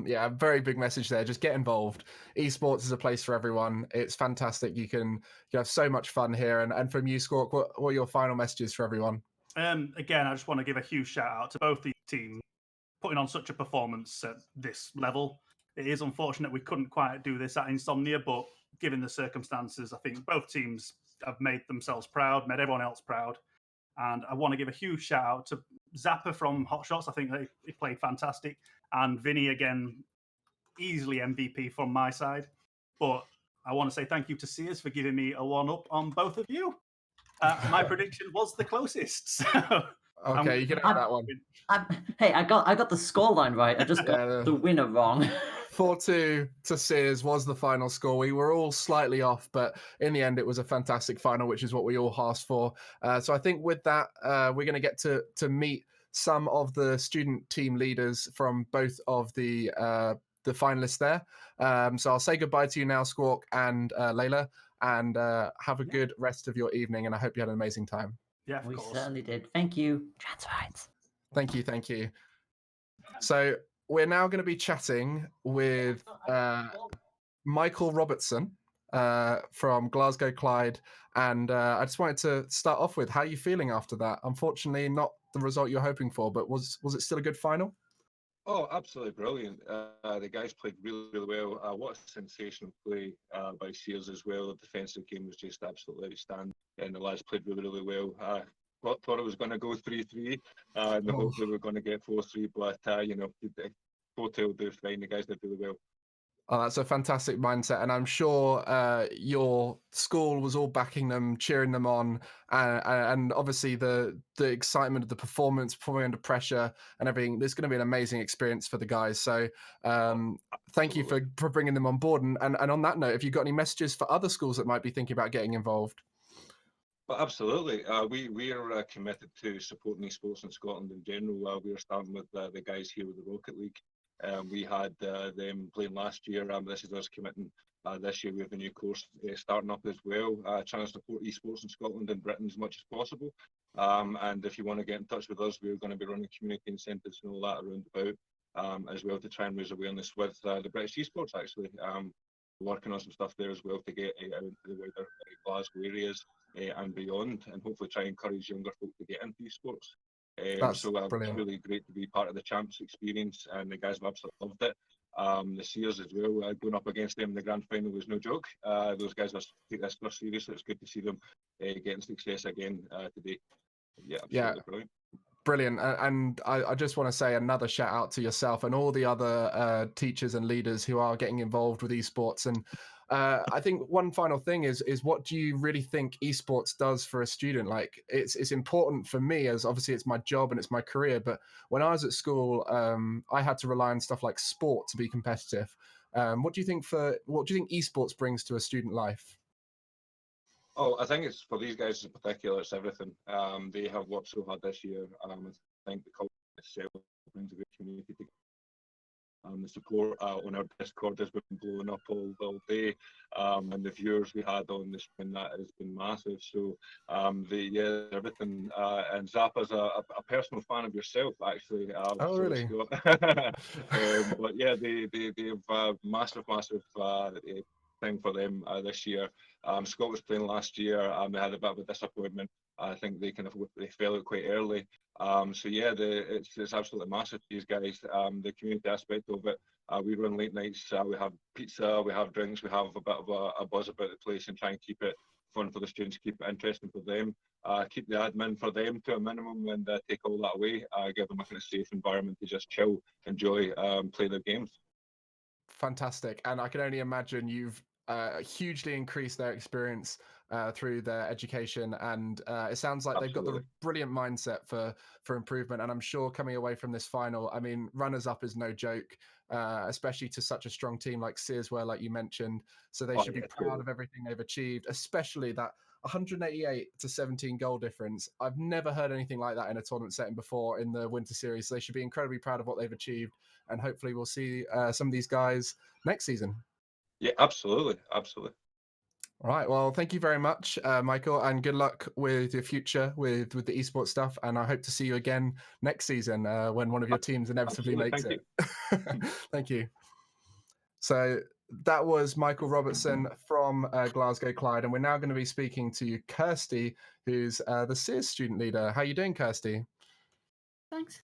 Yeah, very big message there. Just get involved. Esports is a place for everyone. It's fantastic. You have so much fun here. And from you, Squawk, what are your final messages for everyone? Again, I just want to give a huge shout out to both the teams putting on such a performance at this level. It is unfortunate we couldn't quite do this at Insomnia, but given the circumstances, I think both teams have made themselves proud, made everyone else proud. And I want to give a huge shout out to Zappa from Hot Shots. I think they played fantastic. And Vinny, again, easily MVP from my side. But I want to say thank you to Sears for giving me a 1-up on both of you. My prediction was the closest. So okay, you can have that one. Hey, I got the scoreline right. I just got the winner wrong. 4-2 to Sears was the final score. We were all slightly off, but in the end, it was a fantastic final, which is what we all asked for. So I think with that, we're going to get to meet some of the student team leaders from both of the finalists there. So I'll say goodbye to you now, Squawk and Layla, and have a good rest of your evening. And I hope you had an amazing time. Yeah, we certainly did. Thank you. Transfer rights. Thank you. So we're now going to be chatting with Michael Robertson from Glasgow Clyde. And I just wanted to start off with, how are you feeling after that? Unfortunately, not the result you're hoping for, but was it still a good final? Oh, absolutely brilliant. The guys played really, really well. What a sensational play by Seers as well. The defensive game was just absolutely outstanding, and the lads played really, really well. Thought it was going to go 3-3, and the hope they were going to get 4-3, but the hotel do fine. The guys did really well. Oh, that's a fantastic mindset, and I'm sure your school was all backing them, cheering them on, and obviously the excitement of the performance, performing under pressure, and everything. There's going to be an amazing experience for the guys. So, thank you for bringing them on board. And on that note, have you got any messages for other schools that might be thinking about getting involved? But absolutely, we are committed to supporting esports in Scotland in general. We are starting with the guys here with the Rocket League. We had them playing last year. This is us committing this year. We have a new course starting up as well, trying to support esports in Scotland and Britain as much as possible. And if you want to get in touch with us, we're going to be running community incentives and all that around about as well to try and raise awareness with the British Esports actually. Working on some stuff there as well to get out into the wider Glasgow areas and beyond, and hopefully try and encourage younger folk to get into esports. So it's really great to be part of the Champs experience, and the guys have absolutely loved it. The Seers as well, going up against them in the grand final was no joke. Those guys take this stuff seriously. It's good to see them getting success again today. Yeah, absolutely brilliant. Brilliant. And I just want to say another shout out to yourself and all the other teachers and leaders who are getting involved with esports. And I think one final thing is what do you really think esports does for a student? Like it's important for me, as obviously it's my job and it's my career. But when I was at school, I had to rely on stuff like sport to be competitive. What do you think esports brings to a student life? Oh, I think it's for these guys in particular, it's everything. They have worked so hard this year. I think the culture itself brings a good community together. The support on our Discord has been blowing up all day, and the viewers we had on the screen, that has been massive. So everything. And Zappa's a personal fan of yourself, actually. Oh, really? But yeah, they have massive thing for them this year. Scott was playing last year. They had a bit of a disappointment. I think they fell out quite early. So yeah, it's absolutely massive. These guys, the community aspect of it. We run late nights. We have pizza, we have drinks, we have a bit of a buzz about the place, and try and keep it fun for the students, keep it interesting for them, keep the admin for them to a minimum, and take all that away. Give them a kind of safe environment to just chill, enjoy, play their games. Fantastic. And I can only imagine you've hugely increased their experience through their education, and it sounds like they've got the brilliant mindset for improvement. And I'm sure coming away from this final, I mean, runners up is no joke, especially to such a strong team like Seers were, like you mentioned. So they should be proud of everything they've achieved, especially that 188 to 17 goal difference. I've never heard anything like that in a tournament setting before in the Winter Series. So they should be incredibly proud of what they've achieved, and hopefully we'll see some of these guys next season. Yeah, absolutely. All right. Well, thank you very much, Michael, and good luck with your future with the esports stuff. And I hope to see you again next season when one of your teams inevitably makes it. Thank you. So that was Michael Robertson from Glasgow Clyde, and we're now going to be speaking to Kirsty, who's the Seers student leader. How are you doing, Kirsty? Thanks.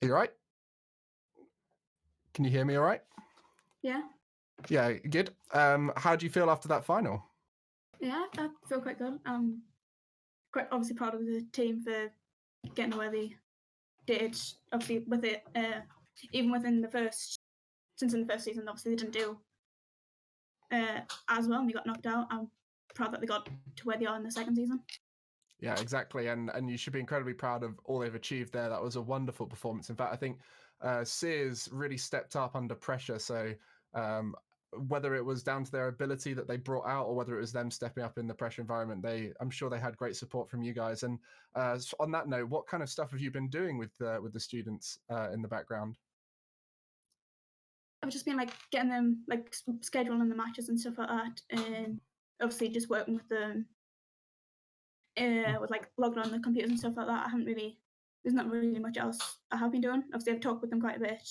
Are you all right? Can you hear me all right? Yeah. Yeah, good. How do you feel after that final? Yeah, I feel quite good. I'm quite obviously proud of the team for getting where they did. Obviously, with it, even within the first season, obviously they didn't do as well, and they got knocked out. I'm proud that they got to where they are in the second season. Yeah, exactly. And you should be incredibly proud of all they've achieved there. That was a wonderful performance. In fact, I think Seers really stepped up under pressure. So whether it was down to their ability that they brought out, or whether it was them stepping up in the pressure environment, I'm sure they had great support from you guys. And on that note, what kind of stuff have you been doing with the students in the background? I've just been like getting them, like scheduling the matches and stuff like that, and obviously just working with them with like logging on the computers and stuff like that. There's not really much else I have been doing. Obviously I've talked with them quite a bit.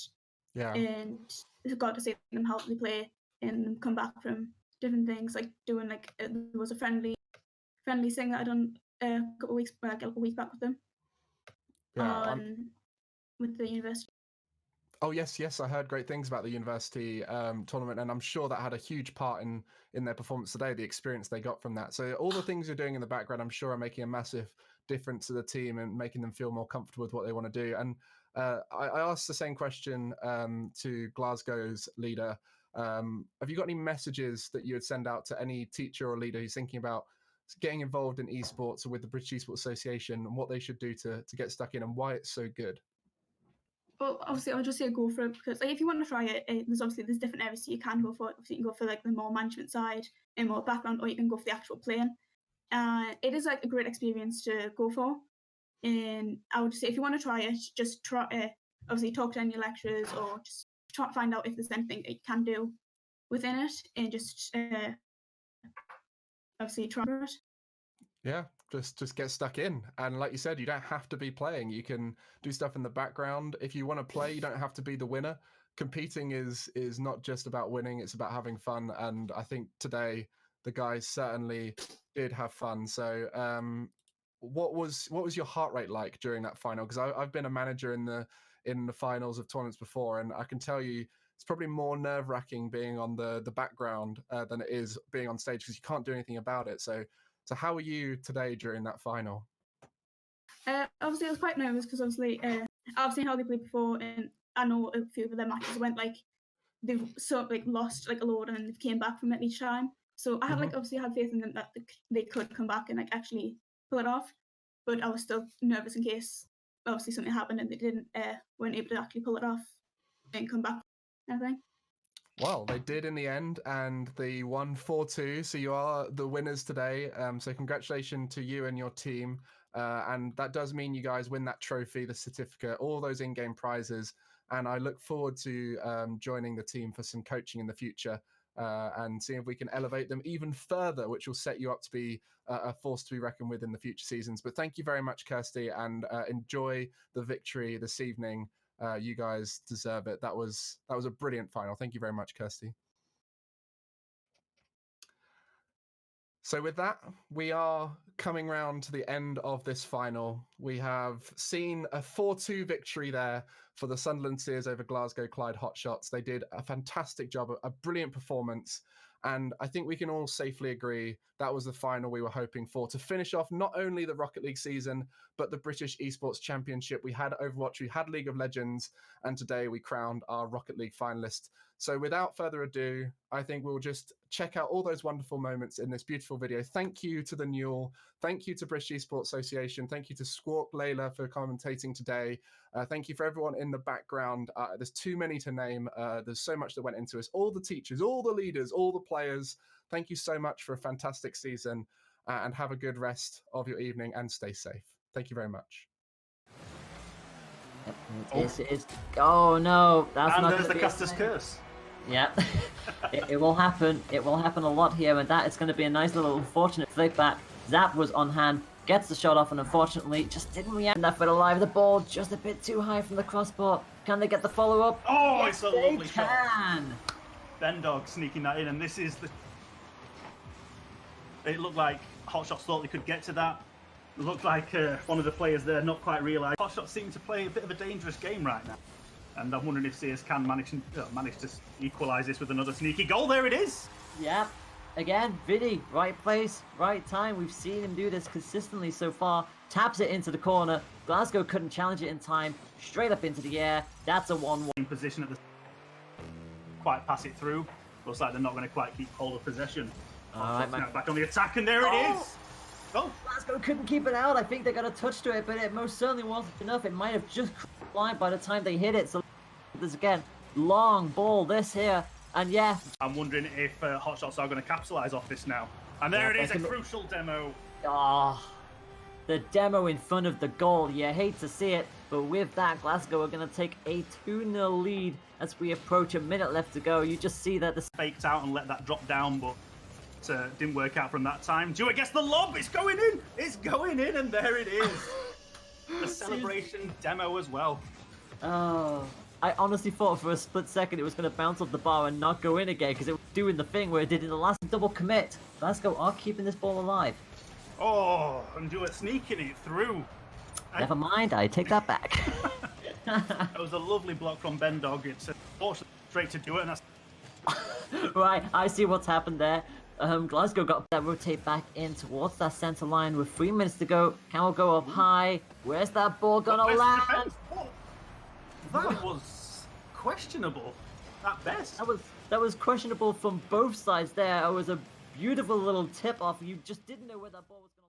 Yeah. And it's got to see them help me play and come back from different things, like doing like there was a friendly thing that I done a couple of weeks back with them. Yeah, with the university. Oh yes, I heard great things about the university tournament, and I'm sure that had a huge part in their performance today. The experience they got from that. So all the things you're doing in the background, I'm sure, are making a massive difference to the team and making them feel more comfortable with what they want to do. And I asked the same question to Glasgow's leader. Have you got any messages that you would send out to any teacher or leader who's thinking about getting involved in esports or with the British Esports Association, and what they should do to get stuck in and why it's so good? Well, obviously, I'll just say go for it, because if you want to try it, there's different areas you can go for. Obviously, you can go for like the more management side and more background, or you can go for the actual playing. It is like a great experience to go for, and I would say if you want to try it, just try. Obviously, talk to any lecturers, or just try to find out if there's anything that you can do within it, and just obviously try it. Yeah, just get stuck in. And like you said, you don't have to be playing. You can do stuff in the background. If you want to play, you don't have to be the winner. Competing is not just about winning, it's about having fun. And I think today the guys certainly did have fun. So what was your heart rate like during that final? Because I've been a manager in the finals of tournaments before, and I can tell you it's probably more nerve-wracking being on the background than it is being on stage, because you can't do anything about it. So how were you today during that final? Obviously, I was quite nervous because obviously I've seen how they played before, and I know a few of their matches went like they've lost like a load and then they came back from it each time. So I had obviously had faith in them that they could come back and like actually pull it off. But I was still nervous in case obviously something happened and they weren't able to actually pull it off and come back. I think. Well, they did in the end, and they won 4-2. So you are the winners today. So congratulations to you and your team. And that does mean you guys win that trophy, the certificate, all those in-game prizes. And I look forward to joining the team for some coaching in the future and seeing if we can elevate them even further, which will set you up to be a force to be reckoned with in the future seasons. But thank you very much, Kirsty, and enjoy the victory this evening. You guys deserve it. That was a brilliant final. Thank you very much, Kirsty. So with that, we are coming round to the end of this final. We have seen a 4-2 victory there for the Sunderland Seers over Glasgow Clyde Hot Shots. They did a fantastic job, a brilliant performance. And I think we can all safely agree that was the final we were hoping for, to finish off not only the Rocket League season, but the British Esports Championship. We had Overwatch, we had League of Legends, and today we crowned our Rocket League finalist. So without further ado, I think we'll just check out all those wonderful moments in this beautiful video. Thank you to the Newell. Thank you to British Esports Association. Thank you to Squawk Layla for commentating today. Thank you for everyone in the background. There's too many to name. There's so much that went into this. All the teachers, all the leaders, all the players. Thank you so much for a fantastic season, and have a good rest of your evening and stay safe. Thank you very much. Oh no, that's and not there's the caster's curse. Yeah, it will happen. It will happen a lot here, and that is going to be a nice little unfortunate flick back. Zap was on hand, gets the shot off, and unfortunately just didn't react enough for alive. The ball just a bit too high from the crossbar. Can they get the follow-up? Oh, yes, it's a lovely shot. Bendog sneaking that in, and this is the... It looked like Hot Shots thought they could get to that. It looked like one of the players there not quite realised. Hot Shots seem to play a bit of a dangerous game right now. And I'm wondering if Sears can manage to equalise this with another sneaky goal. There it is! Yeah, again, Vidi, right place, right time. We've seen him do this consistently so far. Taps it into the corner. Glasgow couldn't challenge it in time. Straight up into the air. That's a 1-1. In position at the... Quite pass it through. Looks like they're not going to quite keep hold of possession. Alright, back on the attack, and there it is! Oh! Glasgow couldn't keep it out. I think they got a touch to it, but it most certainly wasn't enough. It might have just line by the time they hit it. So there's again long ball this here, and yeah, I'm wondering if Hot Shots are going to capitalise off this now. And there it is, a crucial demo. The demo in front of the goal. You hate to see it, but with that, Glasgow are going to take a 2-0 lead as we approach a minute left to go. You just see that the faked out and let that drop down, but didn't work out from that time. Dewar gets the lob. It's going in. It's going in, and there it is. The celebration demo as well. Oh, I honestly thought for a split second it was going to bounce off the bar and not go in again, because it was doing the thing where it did in the last double commit. Glasgow are keeping this ball alive. Oh, and Dewar sneaking it through. Never mind, I take that back. It was a lovely block from Ben Dog. It's fortunately straight to do it, and that's Right, I see what's happened there. Glasgow got that rotate back in towards that centre line with 3 minutes to go. Camel go up high. Where's that ball gonna land? That was questionable at best. That was questionable from both sides there. It was a beautiful little tip off. You just didn't know where that ball was gonna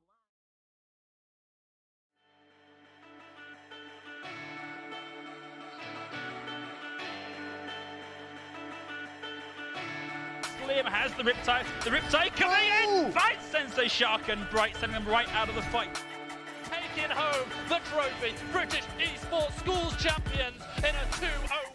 Liam has the riptide. The riptide coming in! Finds Sensei Shark and Bright, sending them right out of the fight. Taking home the trophy. British Esports Schools champions in a 2-0